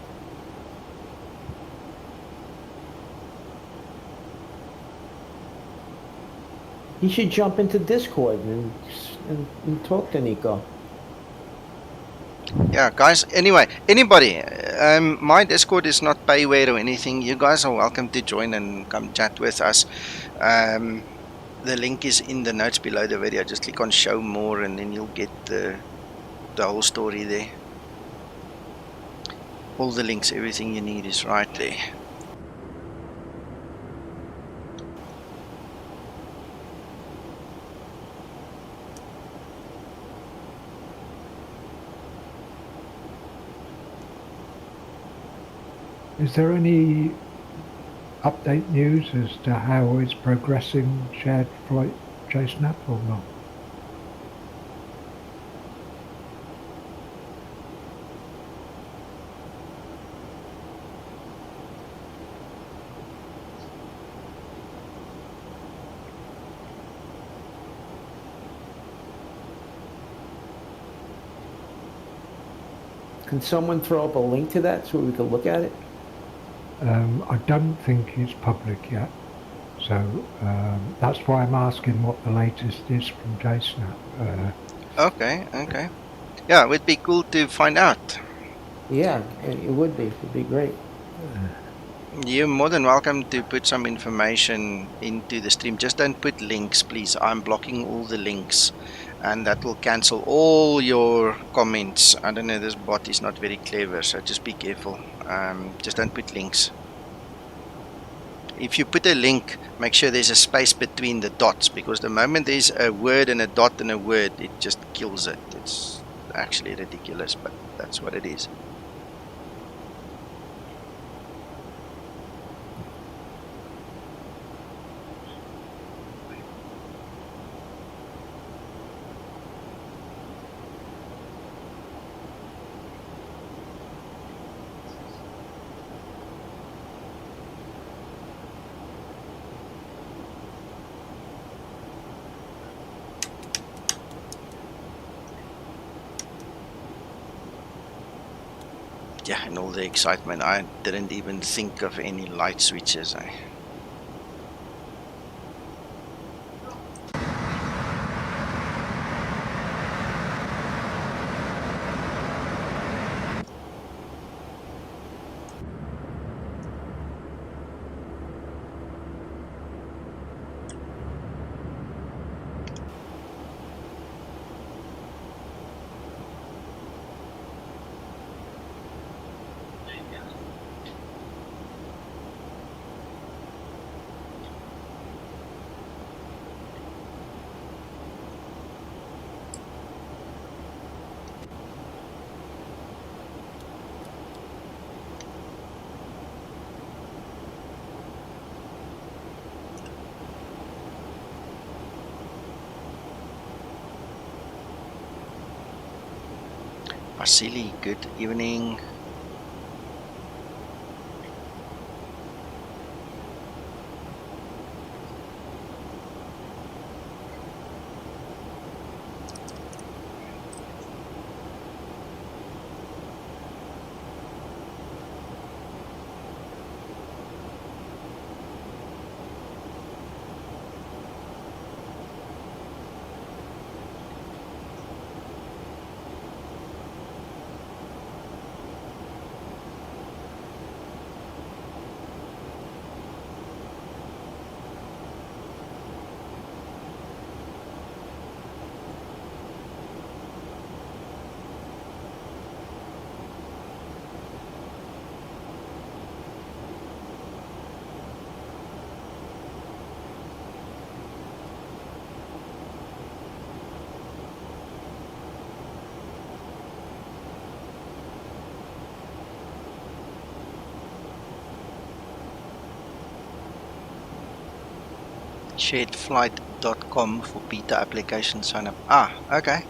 You should jump into Discord and talk to Nico. Yeah, guys. Anyway, anybody, my Discord is not payware or anything. You guys are welcome to join and come chat with us. The link is in the notes below the video. Just click on show more and then you'll get the whole story there. All the links, everything you need is right there. Is there any update news as to how it's progressing shared flight JSNAP or not? Can someone throw up a link to that so we can look at it? I don't think it's public yet, so that's why I'm asking what the latest is from JSNAP. Okay. Yeah, it would be cool to find out. Yeah, it would be. It'd be great. You're more than welcome to put some information into the stream. Just don't put links, please. I'm blocking all the links, and that will cancel all your comments. I don't know, this bot is not very clever, so just be careful. Just don't put links. If you put a link, make sure there's a space between the dots, because the moment there's a word and a dot and a word, it just kills it. It's actually ridiculous, but that's what it is. Yeah, and all the excitement. I didn't even think of any light switches. Vasily, good evening. Sharedflight.com for beta application sign up. Ah, okay.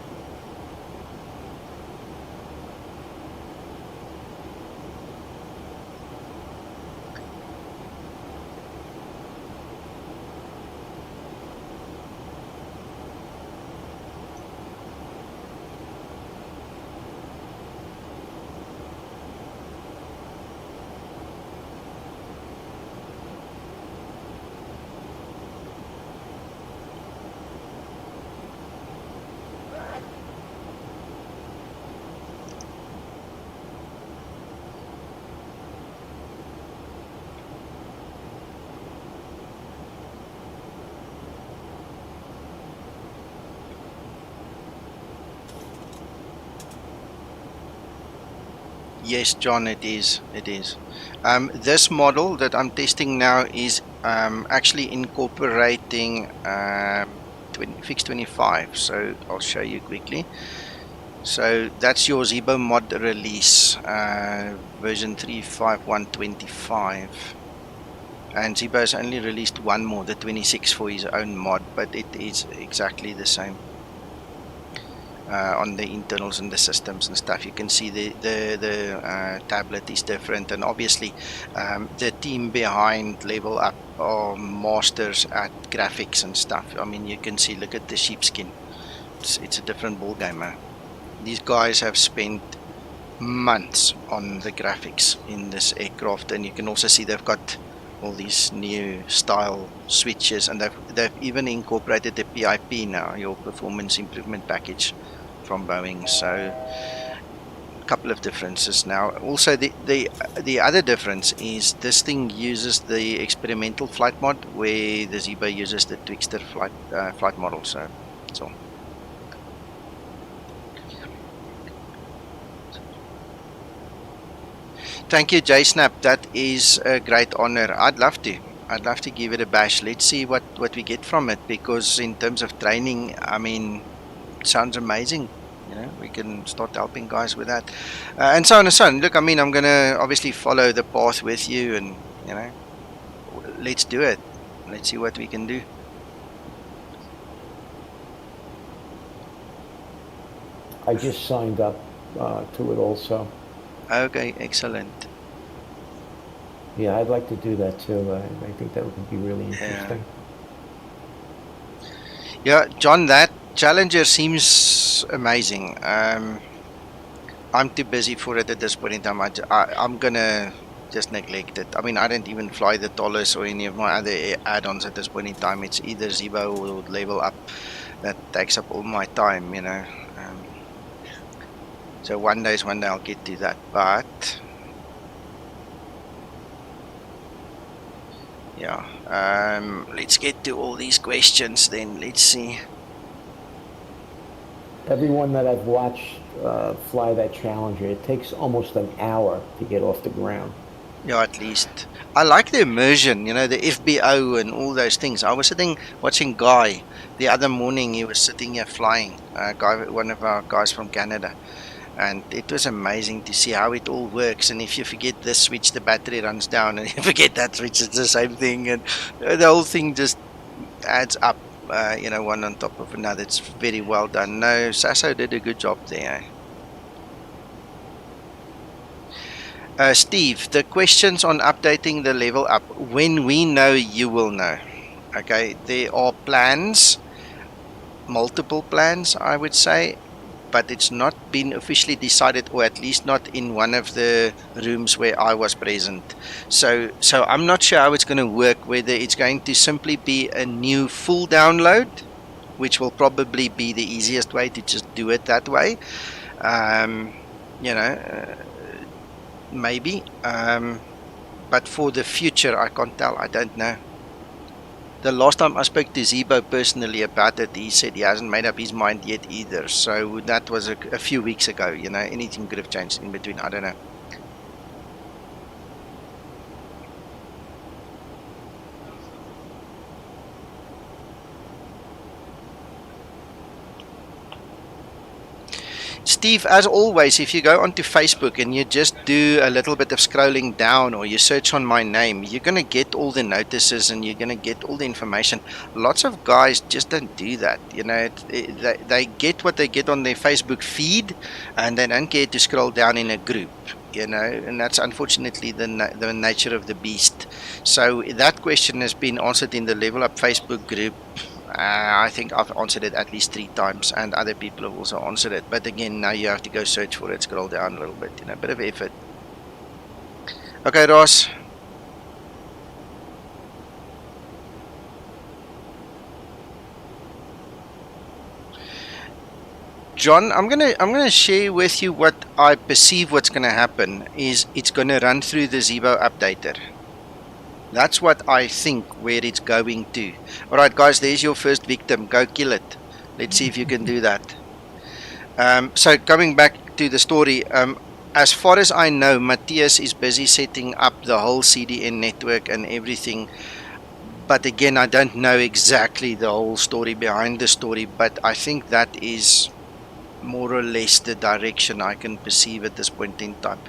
Yes, John, it is. It is. This model that I'm testing now is actually incorporating Fix 25. So I'll show you quickly. So that's your Zibo mod release, version 35125. And Zibo has only released one more, the 26, for his own mod, but it is exactly the same. On the internals and the systems and stuff, you can see the tablet is different, and obviously the team behind LevelUp are masters at graphics and stuff. I mean, you can see, look at the sheepskin. It's a different ball game. These guys have spent months on the graphics in this aircraft, and you can also see they've got all these new style switches, and they've even incorporated the PIP now, your performance improvement package from Boeing. So a couple of differences now. Also the other difference is this thing uses the experimental flight mod, where the Zibo uses the Twixtor flight model. So that's all. Thank you, JSnap. That is a great honor. I'd love to give it a bash. Let's see what we get from it, because in terms of training, I mean, it sounds amazing. You know, we can start helping guys with that, and so on and so on. Look, I mean, I'm gonna obviously follow the path with you, and you know, let's do it. Let's see what we can do. I just signed up to it also. Okay, excellent. Yeah, I'd like to do that too. I think that would be really interesting. Yeah, John, that Challenger seems amazing. I'm too busy for it at this point in time. I'm gonna just neglect it. I mean, I don't even fly the Tollus or any of my other add-ons at this point in time. It's either Zibo or LevelUp that takes up all my time, you know. So one day I'll get to that, but yeah, let's get to all these questions then. Let's see. Everyone that I've watched fly that Challenger, it takes almost an hour to get off the ground. Yeah, at least. I like the immersion, you know, the FBO and all those things. I was sitting watching Guy the other morning. He was sitting here flying, one of our guys from Canada. And it was amazing to see how it all works. And if you forget this switch, the battery runs down, and you forget that switch, it's the same thing. And the whole thing just adds up, you know, one on top of another. It's very well done. No, Sasso did a good job there. Steve, the questions on updating the LevelUp. When we know, you will know. Okay, there are plans, multiple plans, I would say. But it's not been officially decided, or at least not in one of the rooms where I was present. So I'm not sure how it's going to work, whether it's going to simply be a new full download, which will probably be the easiest way to just do it that way. You know, maybe. But for the future, I can't tell. I don't know. The last time I spoke to Zibo personally about it, he said he hasn't made up his mind yet either. So that was a few weeks ago. You know, anything could have changed in between. I don't know. Steve, as always, if you go onto Facebook and you just do a little bit of scrolling down or you search on my name, you're going to get all the notices and you're going to get all the information. Lots of guys just don't do that. You know, they get what they get on their Facebook feed and they don't care to scroll down in a group. You know, and that's unfortunately the nature of the beast. So that question has been answered in the LevelUp Facebook group. I think I've answered it at least 3 times, and other people have also answered it. But again, now you have to go search for it, scroll down a little bit, you know, a bit of effort. Okay, Ross. John, I'm gonna share with you what I perceive what's gonna happen is it's gonna run through the Zibo updater. That's what I think where it's going to. Alright guys, there's your first victim. Go kill it. Let's see if you can do that. So coming back to the story, as far as I know, Matthias is busy setting up the whole CDN network and everything. But again, I don't know exactly the whole story behind the story, but I think that is more or less the direction I can perceive at this point in time.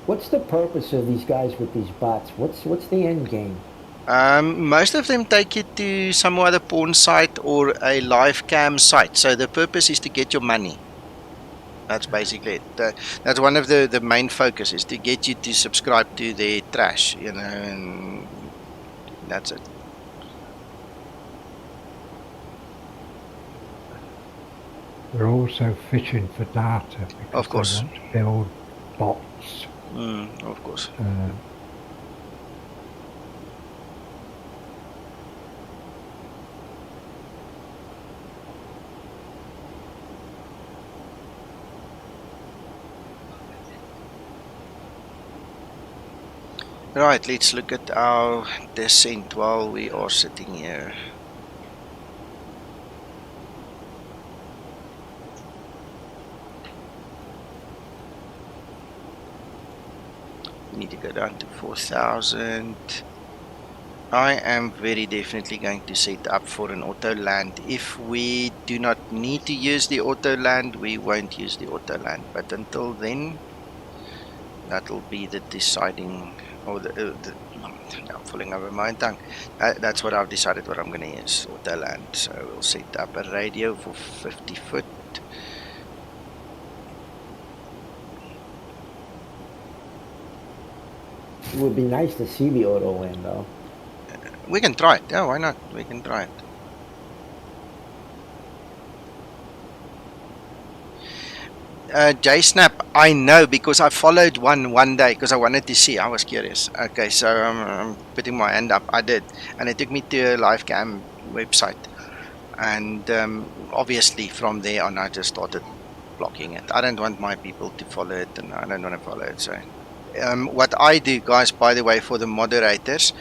What's the purpose of these guys with these bots? What's the end game? Most of them take you to some other porn site or a live cam site. So the purpose is to get your money. That's basically it. That's one of the main focus, is to get you to subscribe to their trash, you know, and that's it. They're also fishing for data because of course they want to build bots. Of course. Right, let's look at our descent while we are sitting here. We need to go down to 4,000. I am very definitely going to set up for an auto land. If we do not need to use the auto land, we won't use the auto land. But until then, that will be the deciding, or I'm falling over my own tongue. That's what I've decided what I'm going to use, auto land. So we'll set up a radio for 50 foot. It would be nice to see the auto land, though. We can try it. Yeah, why not? We can try it. JSnap, I know because I followed one day because I wanted to see. I was curious. Okay, so I'm putting my hand up. I did, and it took me to a live cam website, and obviously from there on I just started blocking it. I don't want my people to follow it, and I don't want to follow it. So what I do, guys, by the way, for the moderators,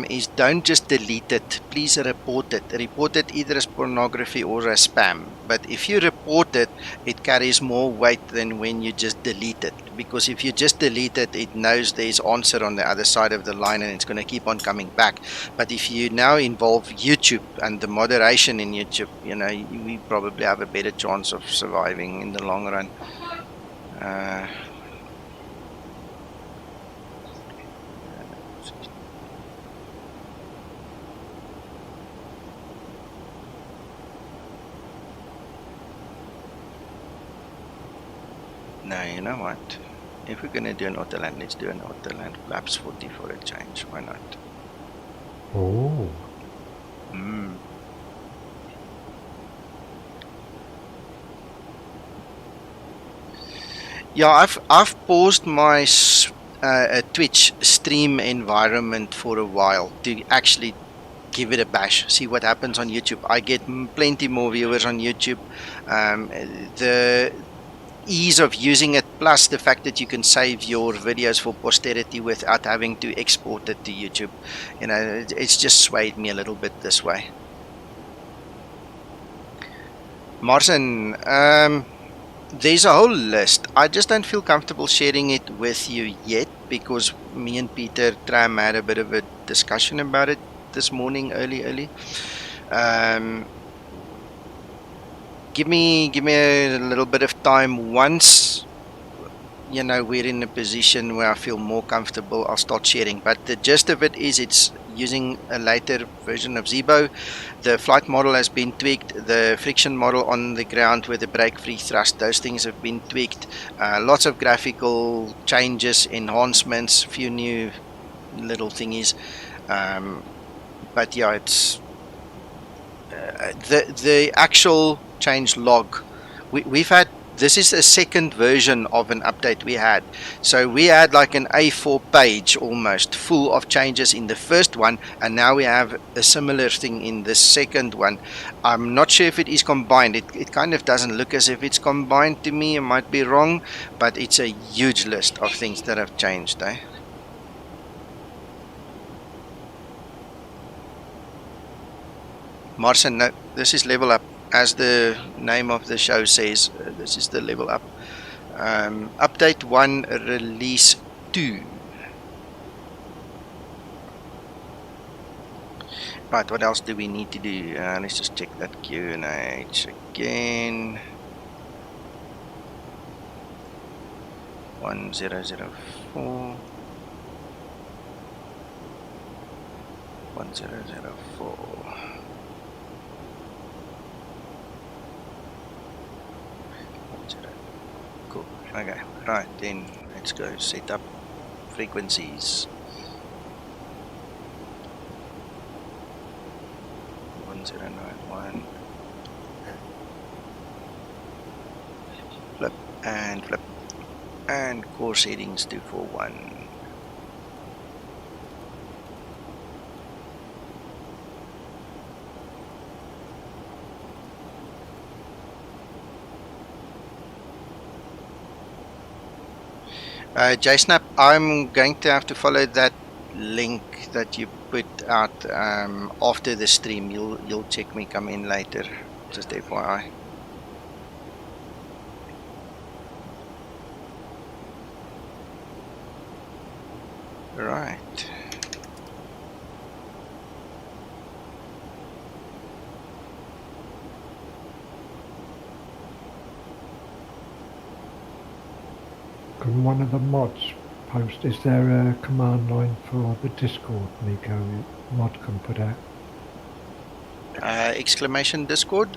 is don't just delete it. Please report it. Report it either as pornography or as spam. But if you report it, it carries more weight than when you just delete it. Because if you just delete it, it knows there's answer on the other side of the line and it's going to keep on coming back. But if you now involve YouTube and the moderation in YouTube, you know, we probably have a better chance of surviving in the long run. No, you know what? If we're gonna do an auto land, let's do an auto land flaps 40 for a change. Why not? Oh. Yeah, I've paused my Twitch stream environment for a while to actually give it a bash, see what happens on YouTube. I get plenty more viewers on YouTube. The ease of using it, plus the fact that you can save your videos for posterity without having to export it to YouTube, you know, it's just swayed me a little bit this way. Marcin, there's a whole list. I just don't feel comfortable sharing it with you yet because me and Peter Tram had a bit of a discussion about it this morning early. Give me a little bit of time. Once we're in a position where I feel more comfortable, I'll start sharing. But the gist of it is it's using a later version of Zibo. The flight model has been tweaked. The friction model on the ground with the brake-free thrust, those things have been tweaked. Lots of graphical changes, enhancements, few new little thingies. But yeah, it's the actual change log. We've had. This is a second version of an update we had. So we had like an A4 page almost full of changes in the first one, and now we have a similar thing in the second one. I'm not sure if it is combined. It kind of doesn't look as if it's combined to me. I might be wrong, but it's a huge list of things that have changed. Marcin, no, this is LevelUp. As the name of the show says, this is the LevelUp. Update 1, release 2. Right, what else do we need to do? Let's just check that QNH again. 1004. 1004. Cool. Okay, right, then let's go set up frequencies. 1091. Flip and core settings 241. JSnap, I'm going to have to follow that link that you put out after the stream. You'll check me come in later, just FYI. Right. Can one of the mods post, is there a command line for the Discord, Nico, mod can put out? Exclamation Discord?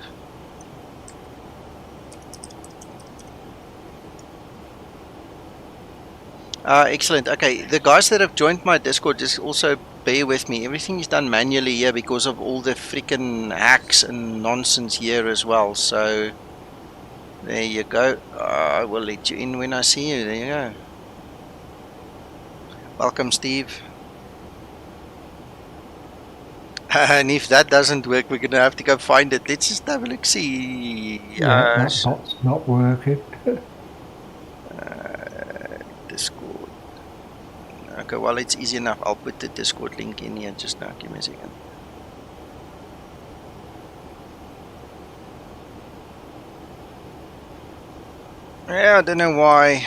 Excellent. Okay, the guys that have joined my Discord, just also bear with me. Everything is done manually here because of all the freaking hacks and nonsense here as well. So there you go. I will let you in when I see you. There you go. Welcome, Steve. And if that doesn't work, we're going to have to go find it. Let's just have a look, see. Yeah, that bot's not working. Discord. Okay, well, it's easy enough. I'll put the Discord link in here just now. Give me a second. Yeah, I don't know why.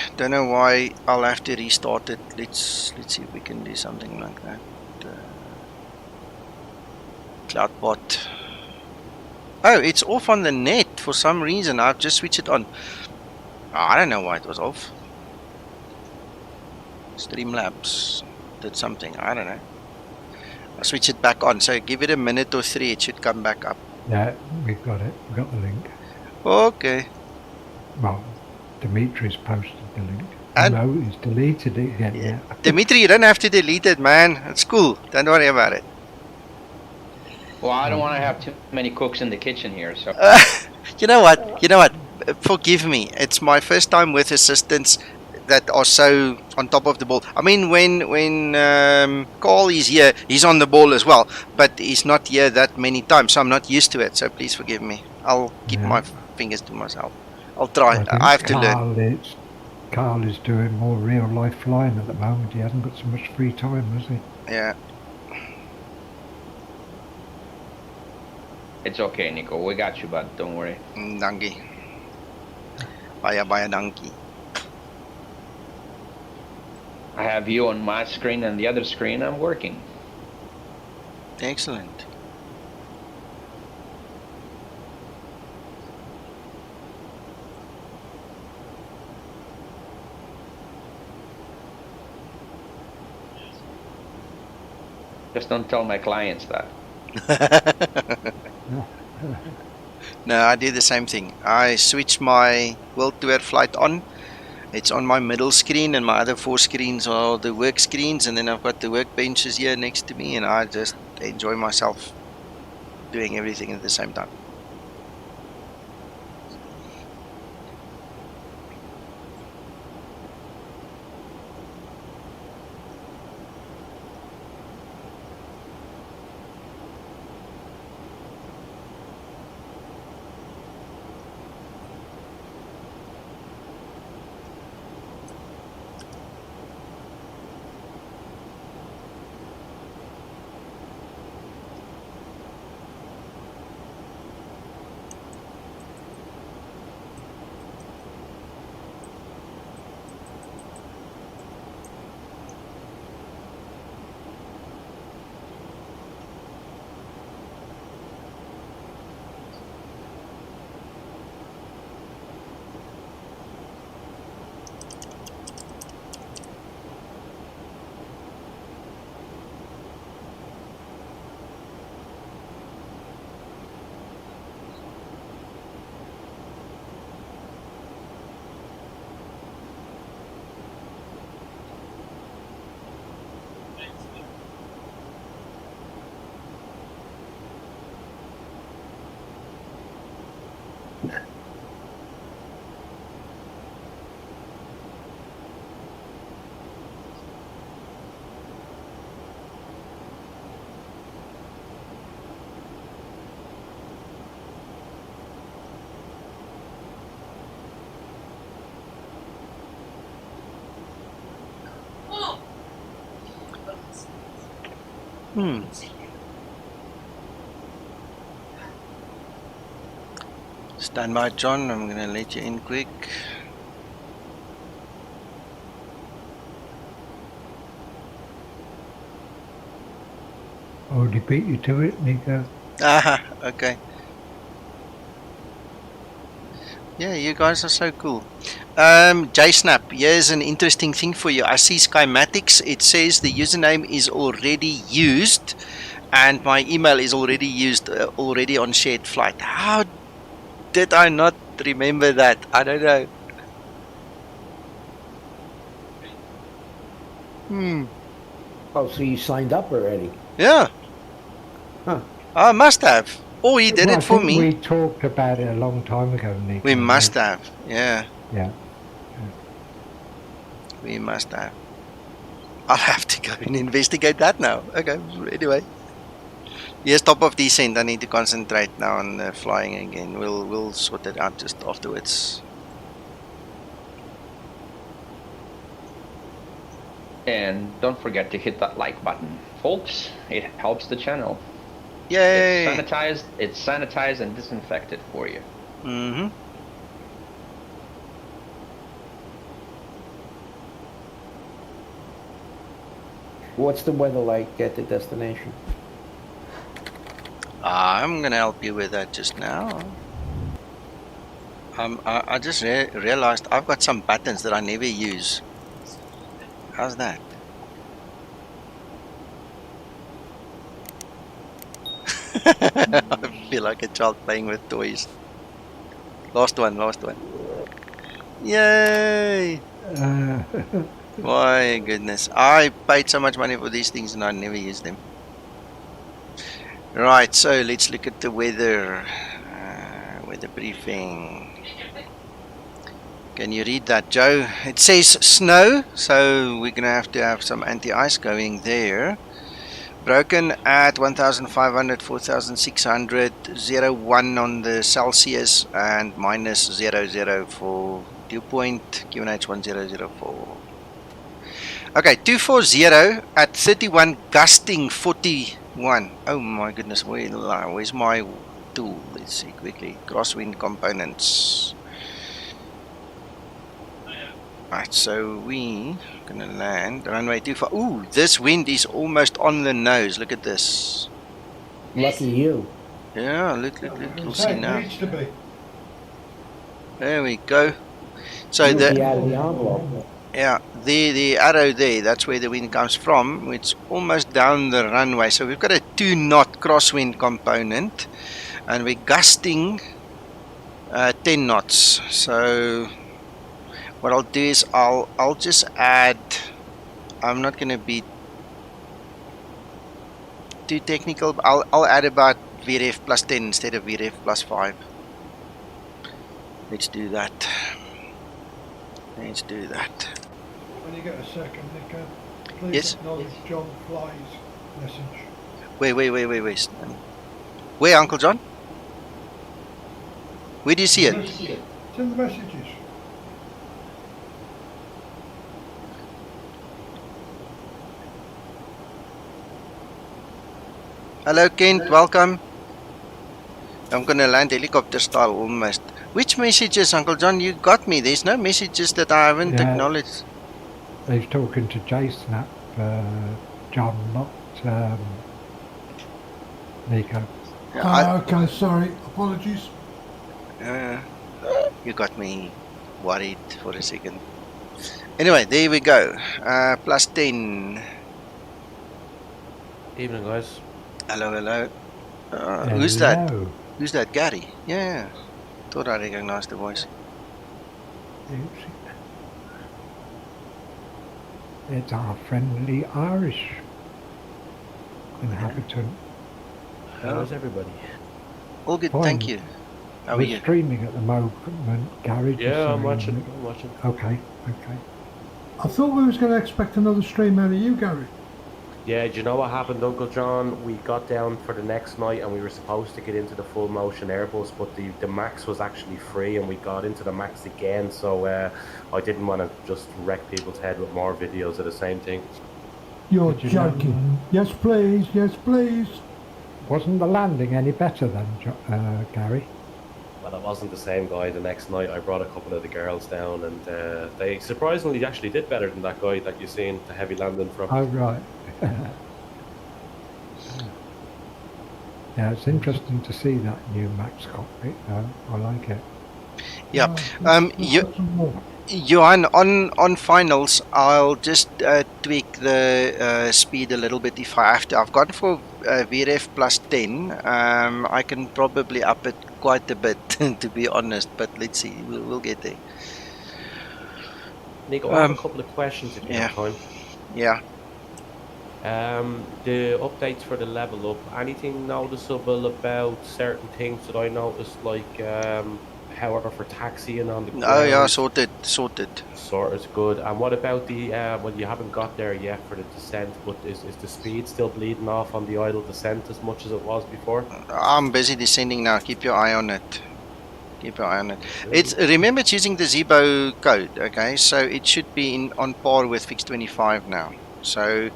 I'll have to restart it. Let's see if we can do something like that. Cloudbot. Oh, it's off on the net for some reason. I've just switched it on. Oh, I don't know why it was off. Streamlabs did something. I don't know. I'll switch it back on. So give it a minute or 3. It should come back up. Yeah, we've got it. We've got the link. Okay. Well, Dimitri's posted the link. And no, he's deleted it again. Yeah. Dimitri, you don't have to delete it, man. It's cool. Don't worry about it. Well, I don't want to have too many cooks in the kitchen here, so. You know what? Forgive me. It's my first time with assistants that are so on top of the ball. I mean, when Carl is here, he's on the ball as well, but he's not here that many times, so I'm not used to it. So please forgive me. I'll keep my fingers to myself. I'll try. I have to learn. Carl is doing more real life flying at the moment. He hasn't got so much free time, has he? Yeah. It's okay, Nico. We got you, bud. Don't worry. Dankie. Baie dankie. I have you on my screen and the other screen I'm working. Excellent. Just don't tell my clients that. No, I do the same thing. I switch my World Tour flight on. It's on my middle screen, and my other 4 screens are the work screens, and then I've got the workbenches here next to me, and I just enjoy myself doing everything at the same time. Stand by, John. I'm going to let you in quick. Already beat you to it, Nico. Aha, okay. Yeah, you guys are so cool. JSnap, here's an interesting thing for you. I see Skymatix. It says the username is already used, and my email is already used, already on shared flight. How did I not remember that? I don't know. Oh, so you signed up already? Yeah. Huh. I must have. Oh, he did Well, it for I think me. we talked about it a long time ago, Nico. We must have. Yeah. Yeah. We must have. I'll have to go and investigate that now. Okay, anyway. Yes, top of descent. I need to concentrate now on flying again. We'll sort it out just afterwards. And don't forget to hit that like button, folks. It helps the channel. Yay! It's sanitized and disinfected for you. Mm-hmm. What's the weather like at the destination? I'm gonna help you with that just now. I just realized I've got some buttons that I never use. How's that? I feel like a child playing with toys. Last one. Yay! My goodness. I paid so much money for these things and I never use them. Right, so let's look at the weather. Weather briefing. Can you read that, Joe? It says snow, so we're going to have some anti-ice going there. Broken at 1,500, 4,600, 01 on the Celsius, and minus 00 for dew point, QNH 1004. Okay, 240 at 31, gusting 41. Oh my goodness, where's my tool? Let's see quickly. Crosswind components. Right, so we gonna land runway 24. Ooh, this wind is almost on the nose. Look at this. Lucky you. Yeah, look, you'll see now. Needs to be. There we go. So You'll be out of the envelope. yeah, the arrow there, that's where the wind comes from. It's almost down the runway. So we've got a 2-knot crosswind component, and we're gusting 10 knots. So what I'll do is I'll just add. I'm not going to be too technical. I'll add about VRF plus 10 instead of VRF plus 5. Let's do that. Let's do that. When you get a second, Nico, please Yes? acknowledge John Fly's message. Wait. Where, Uncle John? Where do you see it? It's in the messages. Hello, Kent. Welcome. I'm gonna land helicopter style almost. Which messages, Uncle John? You got me. There's no messages that I haven't acknowledged. He's talking to Jason up, John, not Nico. Okay, sorry. Apologies. You got me worried for a second. Anyway, there we go. Plus 10. Evening, guys. Hello. Who's that? Who's that? Gary? Yeah. Thought I recognized the voice. It's our friendly Irish inhabitant. How's everybody? All good, Fine. thank you. How are We're you? streaming at the moment, Gary. Yeah, I'm watching. Okay. I thought we was going to expect another stream out of you, Gary. Yeah, do you know what happened, Uncle John? We got down for the next night and we were supposed to get into the full motion Airbus, but the max was actually free and we got into the max again, so I didn't want to just wreck people's head with more videos of the same thing. You're joking. Yes, please. Yes, please. Wasn't the landing any better than Gary? Well, it wasn't the same guy the next night. I brought a couple of the girls down and they surprisingly actually did better than that guy that you've seen the heavy landing from. Oh, right. Yeah, it's interesting to see that new Max cockpit. I like it. Yeah. Johan, on finals, I'll just tweak the speed a little bit if I have to. I've gone for VRF plus 10. I can probably up it quite a bit, to be honest, but let's see. We'll get there. Nico, I have a couple of questions if you have time. Yeah. The updates for the LevelUp, anything noticeable about certain things that I noticed, like power for taxiing on the ground? Oh yeah, sorted. Sorted, good. And what about the, well, you haven't got there yet for the descent, but is the speed still bleeding off on the idle descent as much as it was before? I'm busy descending now, keep your eye on it. Remember it's using the Zibo code, okay, so it should be on par with Fix 25 now, so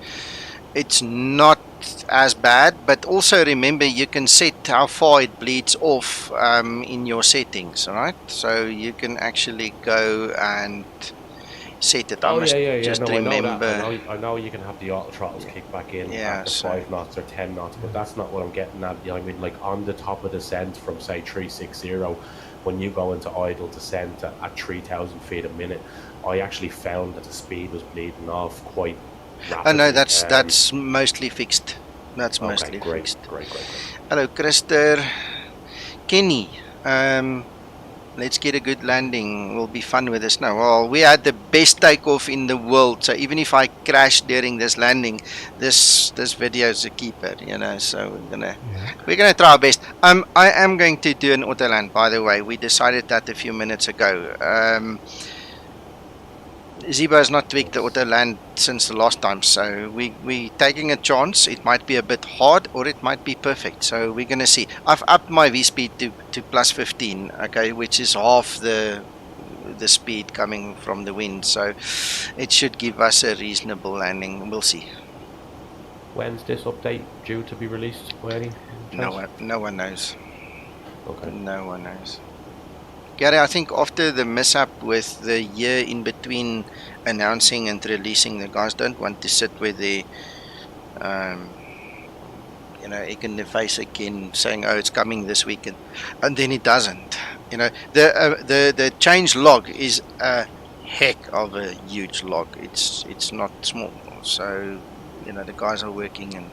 it's not as bad, but also remember you can set how far it bleeds off in your settings, alright, so you can actually go and set it. I know you can have the auto throttles kick back in after 5 knots or 10 knots, but that's not what I'm getting at. I mean, like on the top of descent from say 360, when you go into idle descent at 3,000 feet a minute, I actually found that the speed was bleeding off quite rapidly. Oh no, that's mostly fixed. That's mostly fixed. Great. Hello, Krister. Kenny, let's get a good landing. We'll be fun with this now. Well, we had the best takeoff in the world, so even if I crash during this landing, this video is a keeper, you know. So we're gonna try our best. I am going to do an auto land, by the way. We decided that a few minutes ago. Zibo has not tweaked the auto land since the last time, so we taking a chance. It might be a bit hard or it might be perfect, so we're gonna see. I've upped my V speed to plus 15, okay, which is half the speed coming from the wind, so it should give us a reasonable landing. We'll see. When's this update due to be released? No one knows. Okay. No one knows. Gary, I think after the mishap with the year in between announcing and releasing, the guys don't want to sit with the you know, egg in the face again, saying, "Oh, it's coming this weekend," and then it doesn't. You know, the change log is a heck of a huge log. It's not small. So, you know, the guys are working and.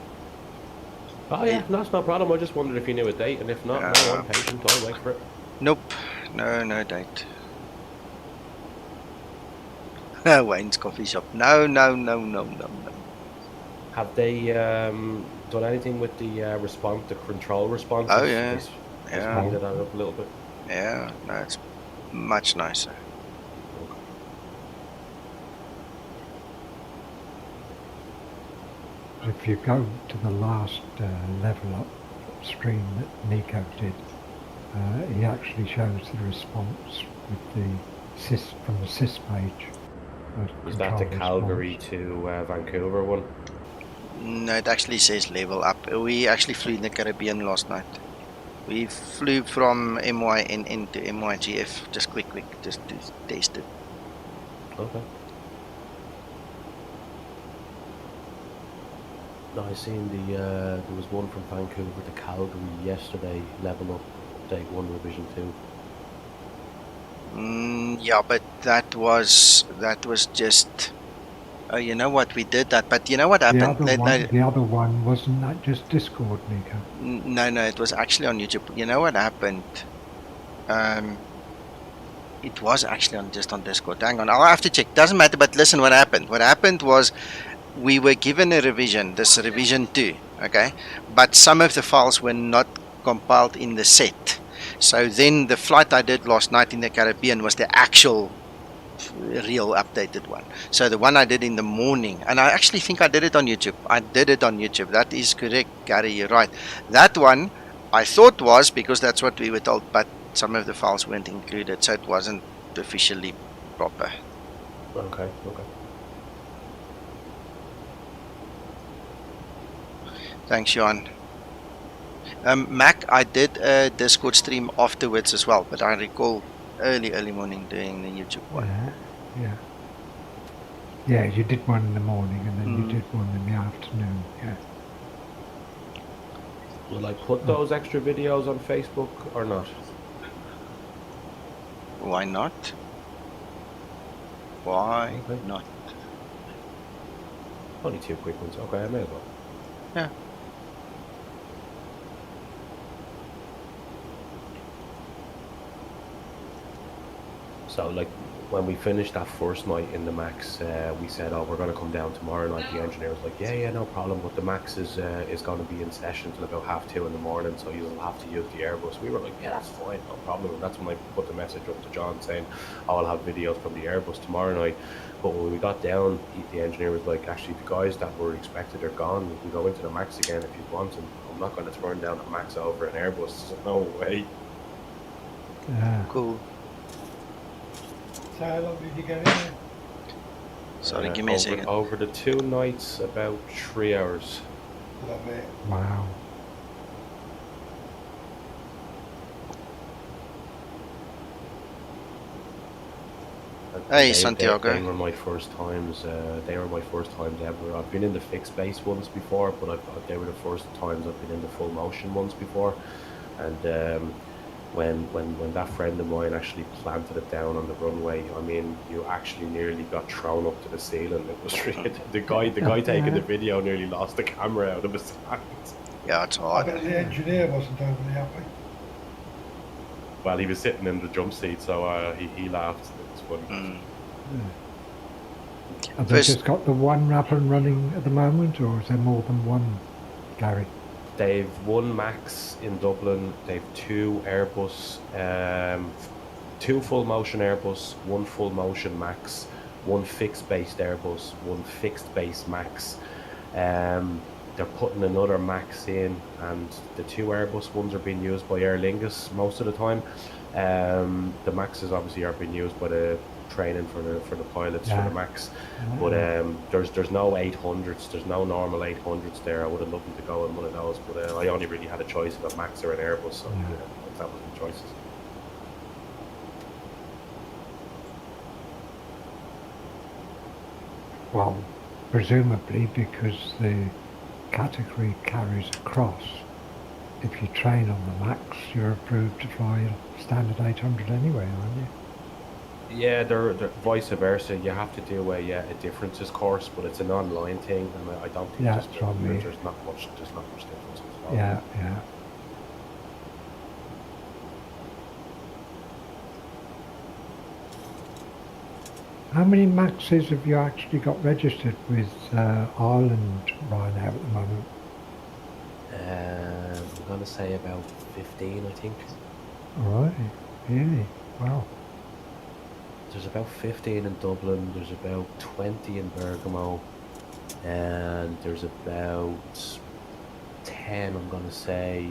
Oh yeah, that's no problem. I just wondered if you knew a date, and if not, no, I'm patient. I'll wait for it. Nope, no date. Wayne's coffee shop. No. Have they done anything with the response, the control response? Oh yeah, Speeded that up a little bit. Yeah, no, it's much nicer. If you go to the last LevelUp stream that Nico did, he actually shows the response with the sys from the sys page. Is that the Calgary to Vancouver one? No, it actually says LevelUp. We actually flew in the Caribbean last night. We flew from MYNN to MYGF, just quick, just to test it. Okay. No, I seen there was one from Vancouver to Calgary yesterday. LevelUp update 1 revision 2. Yeah, but that was just. Oh, you know what? We did that, but you know what happened? The other one wasn't that just Discord, Nico? No, it was actually on YouTube. You know what happened? It was actually just on Discord. Hang on, I'll have to check. Doesn't matter. But listen, what happened? What happened was we were given a revision, this revision 2, okay? But some of the files were not compiled in the set. So then the flight I did last night in the Caribbean was the actual real updated one. So the one I did in the morning, and I actually think I did it on YouTube. That is correct, Gary, you're right. That one I thought was, because that's what we were told, but some of the files weren't included, so it wasn't officially proper. Okay. Thanks, Johan. Mac, I did a Discord stream afterwards as well, but I recall early morning doing the YouTube one. Yeah, you did one in the morning and then you did one in the afternoon, yeah. Will I put those extra videos on Facebook or not? Why not? Why not? Only 2 quick ones. Okay, I may as well. Yeah. So, like, when we finished that first night in the Max, we said, "Oh, we're going to come down tomorrow night." The engineer was like, "Yeah, no problem, but the Max is going to be in session till about 2:30 in the morning, so you'll have to use the Airbus." We were like, "Yeah, that's fine, no problem." And that's when I put the message up to John saying, "Oh, I'll have videos from the Airbus tomorrow night." But when we got down, the engineer was like, "Actually, the guys that were expected are gone. We can go into the Max again if you want, and I'm not going to turn down the Max over an Airbus. So no way." Cool. So how long did you get in there? Sorry, give me a second. Over the 2 nights, about 3 hours. Love it. Wow. Hey, Santiago. They were my first times. They were my first times ever. I've been in the fixed base ones before, but they were the first times I've been in the full motion ones before. And when that friend of mine actually planted it down on the runway, I mean, you actually nearly got thrown up to the ceiling. It was really, the guy taking the video nearly lost the camera out of his hands. Yeah, it's hard. I bet the engineer wasn't overly happy. Well, he was sitting in the jump seat, so he laughed. It was funny. Have they just got the one up and running at the moment, or is there more than one, Gary? They've 1 Max in Dublin. They've 2 Airbus, 2 full motion Airbus, 1 full motion Max, 1 fixed based Airbus, 1 fixed base Max. They're putting another Max in, and the 2 Airbus ones are being used by Aer Lingus most of the time. The Maxes obviously are being used by the training for the pilots for the Max, but there's no 800s, there's no normal 800s there. I would have loved to go in one of those, but I only really had a choice of a Max or an Airbus, so that was the choices. Well, presumably because the category carries across. If you train on the max, you're approved to fly standard 800 anyway, aren't you? Yeah, they're vice versa. You have to do a differences course, but it's an online thing, and I don't think Yeah, there's not much difference at all. Yeah, yeah. How many maxes have you actually got registered with Ireland right now at the moment? I'm going to say about 15, I think. All right, really? Wow. There's about 15 in Dublin, there's about 20 in Bergamo, and there's about 10, I'm going to say,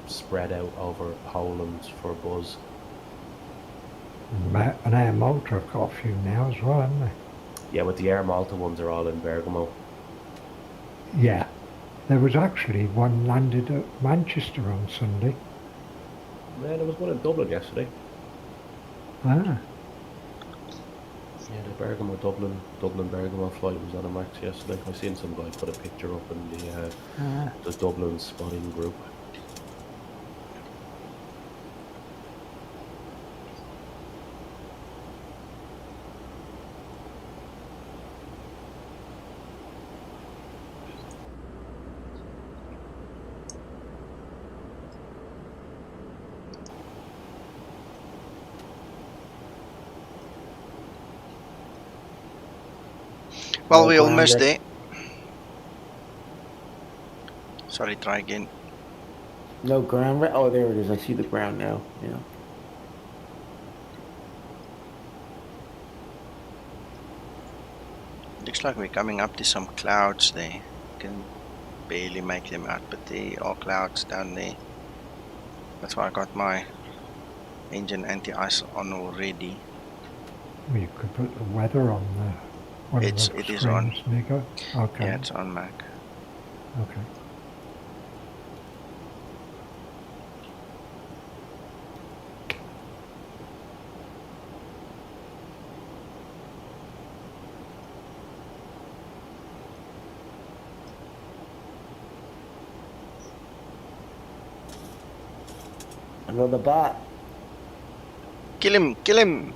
spread out over Poland for Buzz. And Air Malta have got a few now as well, haven't they? Yeah, but the Air Malta ones are all in Bergamo. Yeah. There was actually one landed at Manchester on Sunday. Yeah, there was one in Dublin yesterday. Ah. Yeah, the Bergamo Dublin Bergamo flight was on a max yesterday. I seen some guy put a picture up in the Dublin spotting group. Well, we're almost there. Sorry, try again. No ground. Oh, there it is. I see the ground now. Yeah. Looks like we're coming up to some clouds there. Can barely make them out, but there are clouds down there. That's why I got my engine anti-ice on already. Well, you could put the weather on the It is on. Nico. Okay. Yeah, it's on Mac. Okay. Another bot. Kill him! Kill him!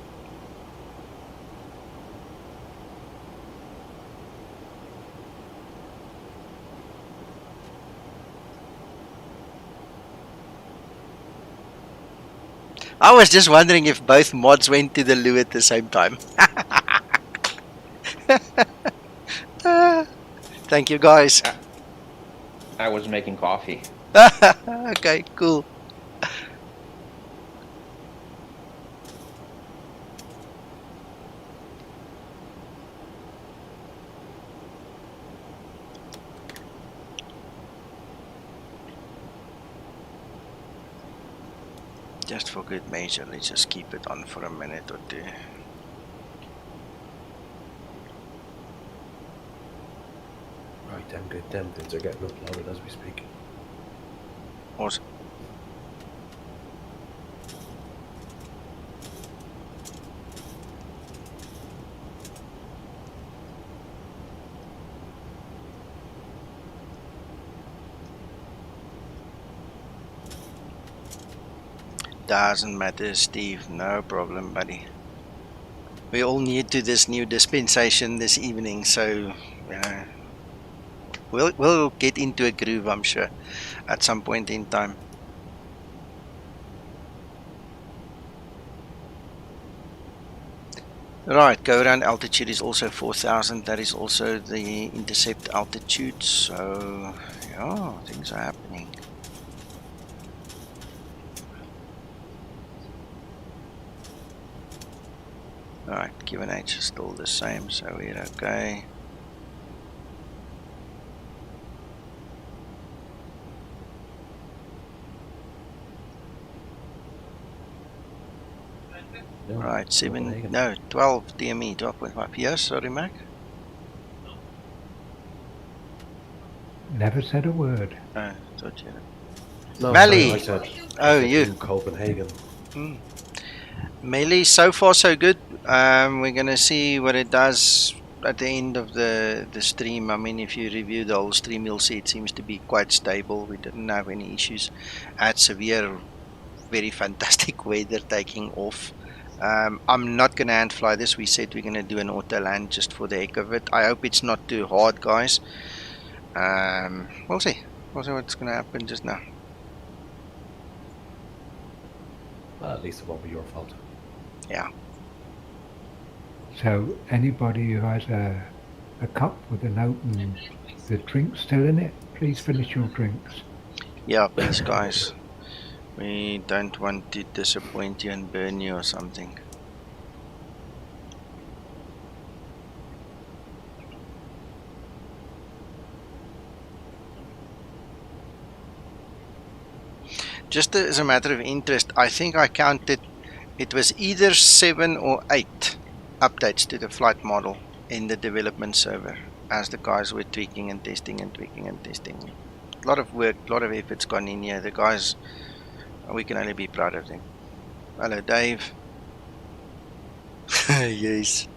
I was just wondering if both mods went to the loo at the same time. Thank you, guys. I was making coffee. Okay, cool. Just for good measure, let's just keep it on for a minute or two. Right, them things are getting uploaded as we speak. Awesome. Doesn't matter, Steve. No problem, buddy. We all new to this new dispensation this evening, so we'll get into a groove, I'm sure, at some point in time. Right, go around altitude is also 4,000. That is also the intercept altitude. So yeah, things are happening. Alright, QNH is still the same, so we're okay. Right, 12 DME, 12.5. Yes, sorry, Mac. Never said a word. Oh, thought you. No, Melly! I said you. Copenhagen. Melly, so far so good. We're gonna see what it does at the end of the stream, I mean, if you review the whole stream, you'll see it seems to be quite stable. We didn't have any issues. Had severe, very fantastic weather taking off. I'm not going to hand fly this. We said we're going to do an auto land just for the heck of it. I hope it's not too hard, guys. We'll see. We'll see what's going to happen just now. Well, at least it won't be your fault. Yeah. So anybody who has a cup with an open, the drink still in it, please finish your drinks. Yeah, please, guys. We don't want to disappoint you and burn you or something. Just as a matter of interest, I think I counted, it was either 7 or 8 updates to the flight model in the development server as the guys were tweaking and testing and tweaking and testing. A lot of work, a lot of effort's gone in here. The guys, we can only be proud of them. Hello, Dave. Yes.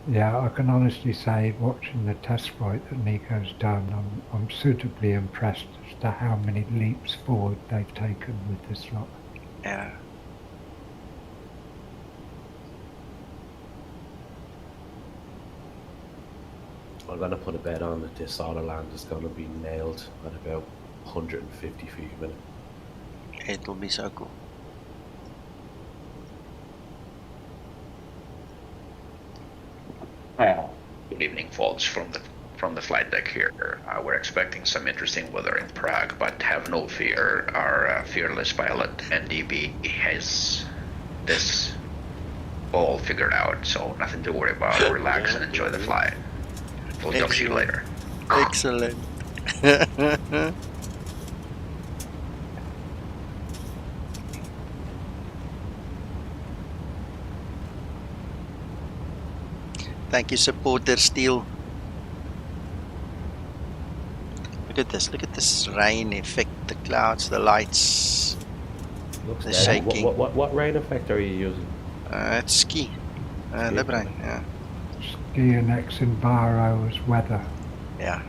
Yeah, I can honestly say, watching the test flight that Nico's done, I'm suitably impressed as to how many leaps forward they've taken with this lot. Yeah. I'm going to put a bet on that this auto land is going to be nailed at about 150 feet a minute. It'll be so cool. Good evening, folks, from the flight deck here. We're expecting some interesting weather in Prague, but have no fear. Our fearless pilot NDB has this all figured out, so nothing to worry about. Relax and enjoy the flight. We'll talk to you later. Excellent. Thank you, supporter Steel. Look at this rain effect, the clouds, the lights, Looks the nice. shaking. What rain effect are you using? It's ski. The rain, yeah. Ski and xEnviro as weather. Yeah.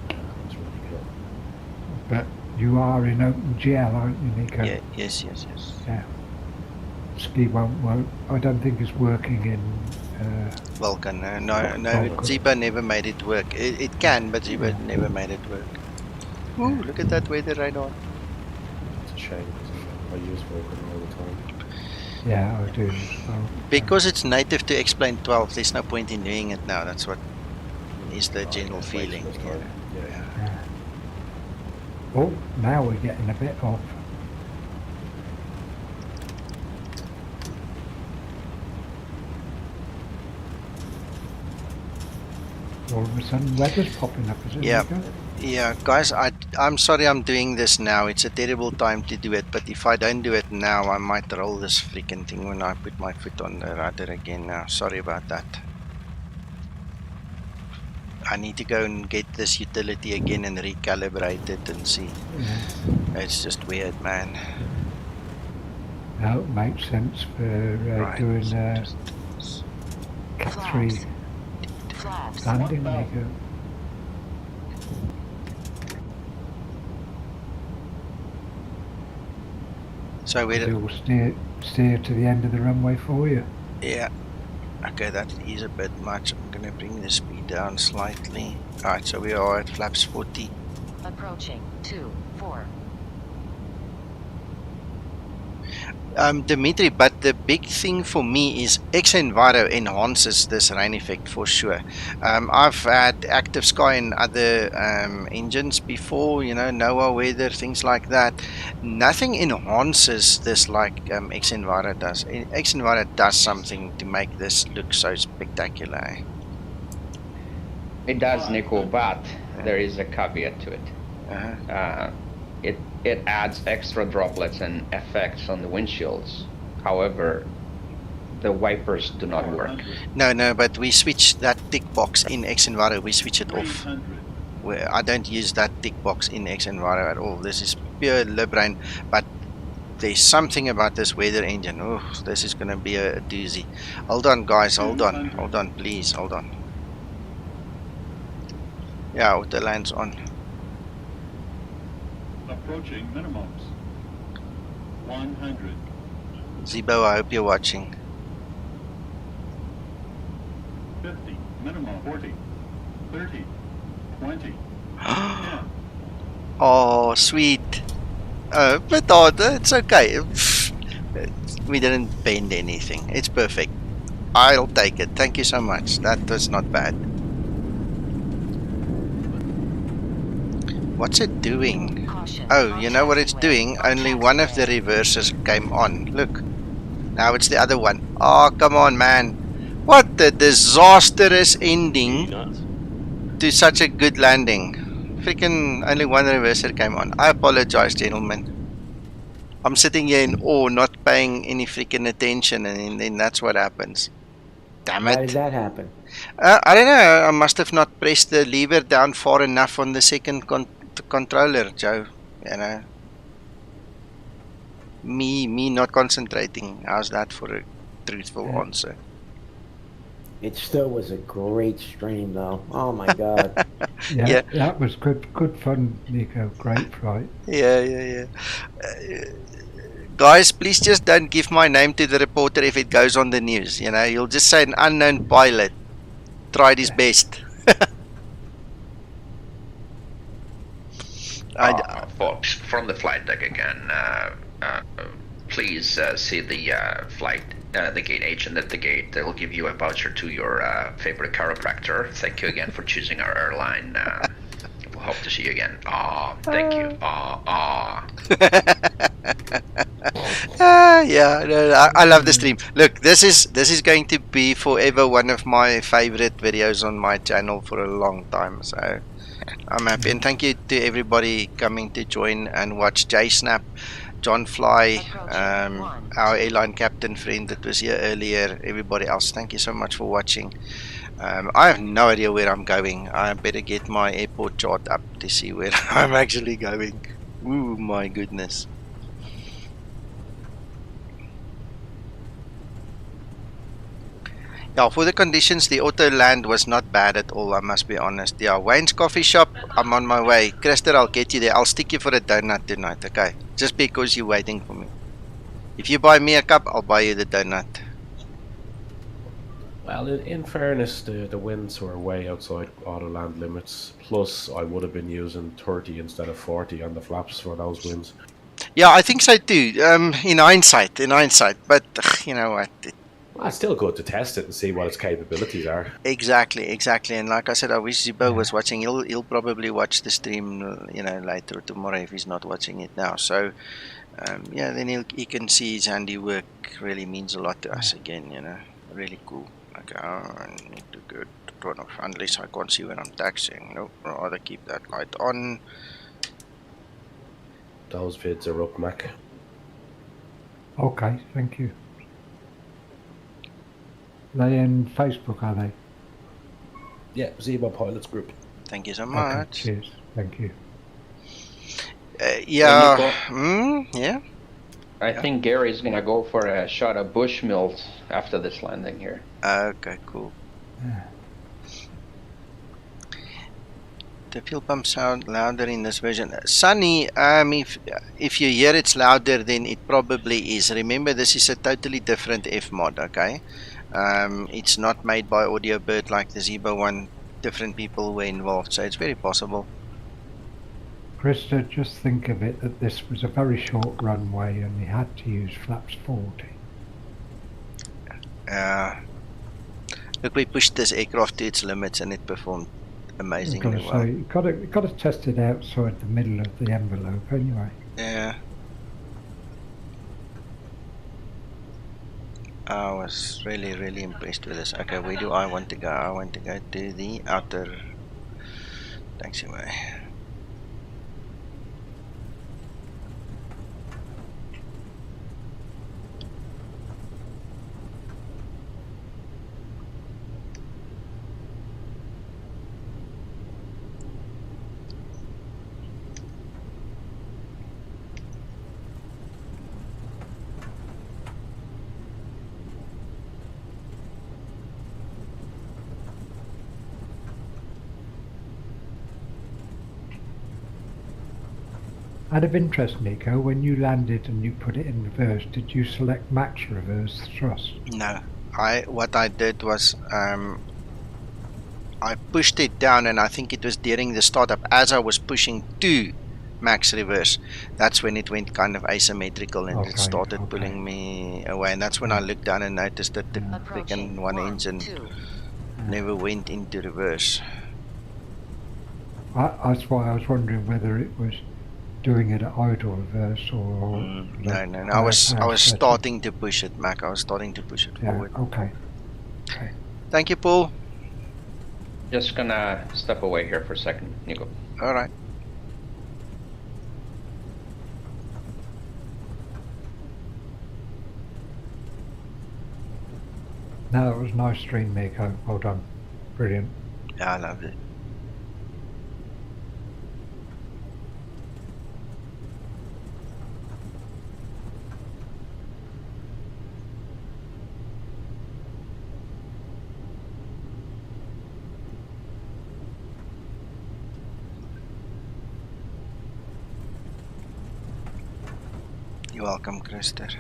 That's really cool. But you are in OpenGL, aren't you, Nico? Yeah, yes. Yeah. Ski won't work. I don't think it's working in Vulcan. No, Vulcan. Ziba never made it work. It can, but Ziba never made it work. Ooh, look at that weather right on. It's a shame because I use Vulcan all the time. Yeah, I do as well. Because it's native to X-Plane 12, there's no point in doing it now. That's what is the general feeling. Yeah. Oh, now we're getting a bit off. All of a sudden, weather's popping up, is it? Yeah. Nico? Yeah, guys, I'm sorry I'm doing this now. It's a terrible time to do it, but if I don't do it now, I might roll this freaking thing when I put my foot on the rudder again now. Sorry about that. I need to go and get this utility again and recalibrate it and see. Yeah. It's just weird, man. No, it makes sense for doing Cat 3 landing, Nico. So we will steer to the end of the runway for you. Yeah. Okay, that is a bit much. I'm gonna bring the speed down slightly. Alright, so we are at flaps 40. Approaching 2-4. Dimitri, but the big thing for me is xEnviro enhances this rain effect for sure. I've had active sky in other engines before, you know, NOAA weather, things like that. Nothing enhances this like xEnviro does. xEnviro does something to make this look so spectacular. Eh? It does, Nico, but there is a caveat to it. It adds extra droplets and effects on the windshields. However, the wipers do not work. No, but we switch that tick box in xEnviro. We switch it off. I don't use that tick box in xEnviro at all. This is pure lib rain, but there's something about this weather engine. Oh, this is going to be a doozy. Hold on, guys. Hold on. Hold on, please. Hold on. Yeah, auto land's on. Approaching minimums. 100. Zibo, I hope you're watching. 50. Minimum. 40. 30. 20. 10. Oh, sweet. But it's okay. We didn't bend anything. It's perfect. I'll take it. Thank you so much. That was not bad. What's it doing? Oh, you know what it's doing? Only one of the reversers came on. Look. Now it's the other one. Oh, come on, man. What a disastrous ending to such a good landing. Freaking only one reverser came on. I apologize, gentlemen. I'm sitting here in awe, not paying any freaking attention, and then that's what happens. Damn it. Why did that happen? I don't know. I must have not pressed the lever down far enough on the second controller, Joe. You know. Me not concentrating. How's that for a truthful answer? It still was a great stream, though. Oh my God. Yeah, that was good fun, Nico. Great flight. Yeah. Guys, please just don't give my name to the reporter if it goes on the news. You know, you'll just say an unknown pilot tried his best. Folks, from the flight deck again, please see the gate agent at the gate. They'll give you a voucher to your favorite chiropractor. Thank you again for choosing our airline. We'll hope to see you again. Thank you. Yeah, no, I love the stream. Look, this is going to be forever one of my favorite videos on my channel for a long time. So I'm happy, and thank you to everybody coming to join and watch. JSnap, John Fly, our airline captain friend that was here earlier, everybody else, thank you so much for watching. I have no idea where I'm going. I better get my airport chart up to see where I'm actually going. Ooh, my goodness. Yeah, for the conditions, the auto land was not bad at all, I must be honest. Yeah, Wayne's Coffee Shop, I'm on my way. Christer, I'll get you there. I'll stick you for a donut tonight, okay? Just because you're waiting for me. If you buy me a cup, I'll buy you the donut. Well, in fairness, the winds were way outside auto land limits. Plus, I would have been using 30 instead of 40 on the flaps for those winds. Yeah, I think so too. In hindsight. But you know what? Well, it's still good to test it and see what its capabilities are. Exactly. And like I said, I wish Zibo was watching. He'll probably watch the stream, later or tomorrow if he's not watching it now. So, then he can see his handiwork. Really means a lot to us again. Really cool. Okay, I need to go to turn off unless I can't see when I'm taxiing. Nope, I'd rather keep that light on. Those vids are up, Mac. Okay, thank you. Are they in Facebook, are they? Yeah, Zibo Pilots Group. Thank you so much. Okay, cheers, thank you. Yeah. I think Gary's gonna go for a shot of Bushmills after this landing here. Okay, cool. Yeah. The fuel pump sound louder in this version. Sunny, if you hear it's louder, then it probably is. Remember, this is a totally different F mod, okay? It's not made by AudioBird like the Zibo one. Different people were involved, so it's very possible. Krista, just think of it that this was a very short runway and we had to use flaps 40. Look, we pushed this aircraft to its limits and it performed amazingly well. You've got to test it outside the middle of the envelope anyway. Yeah. I was really, really impressed with this. Okay, where do I want to go? I want to go to the outer taxiway. Out of interest, Nico, when you landed and you put it in reverse, did you select max reverse thrust? No. What I did was I pushed it down, and I think it was during the startup as I was pushing to max reverse. That's when it went kind of asymmetrical and it started pulling me away. And that's when I looked down and noticed that the freaking one engine never went into reverse. That's why I was wondering whether it was doing it at idle reverse or no. I was starting to push it, Mac. I was starting to push it forward. Okay. Thank you, Paul. Just gonna step away here for a second, Nico. All right. No, it was a nice stream, Nico. Well done. Brilliant. Yeah, I loved it. You're welcome, Krister.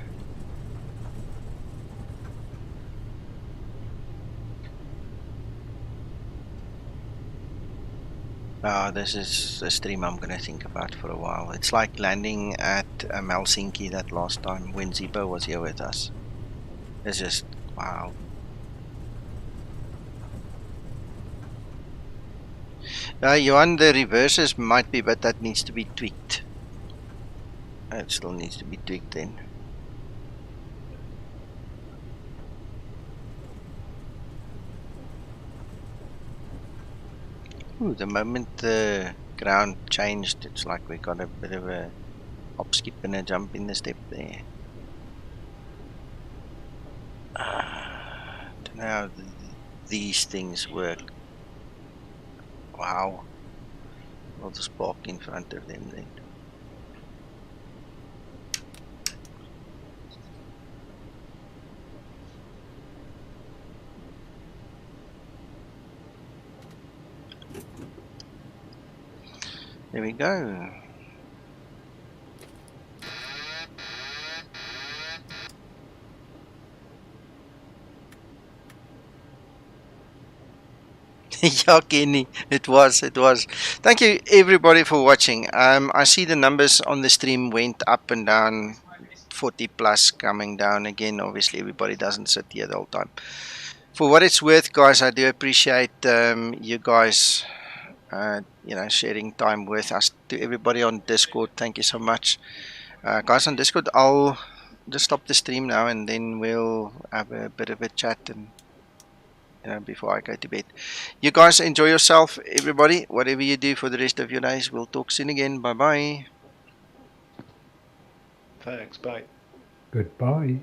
This is a stream I'm going to think about for a while. It's like landing at Helsinki that last time when Zippo was here with us. It's just, wow. Johan, the reverses might be, but that needs to be tweaked. It still needs to be tweaked then. Ooh, the moment the ground changed, it's like we got a bit of a hop, skip and a jump in the step there. Don't know how these things work. Wow. I'll just park in front of them then. There we go. Yeah, Kenny, it was. Thank you everybody for watching. I see the numbers on the stream went up and down, 40 plus coming down again. Obviously everybody doesn't sit here the whole time. For what it's worth, guys, I do appreciate you guys sharing time with us. To everybody on Discord, thank you so much. Guys on Discord, I'll just stop the stream now and then we'll have a bit of a chat and before I go to bed. You guys enjoy yourself, everybody. Whatever you do for the rest of your days, we'll talk soon again. Bye bye. Thanks, bye. Goodbye.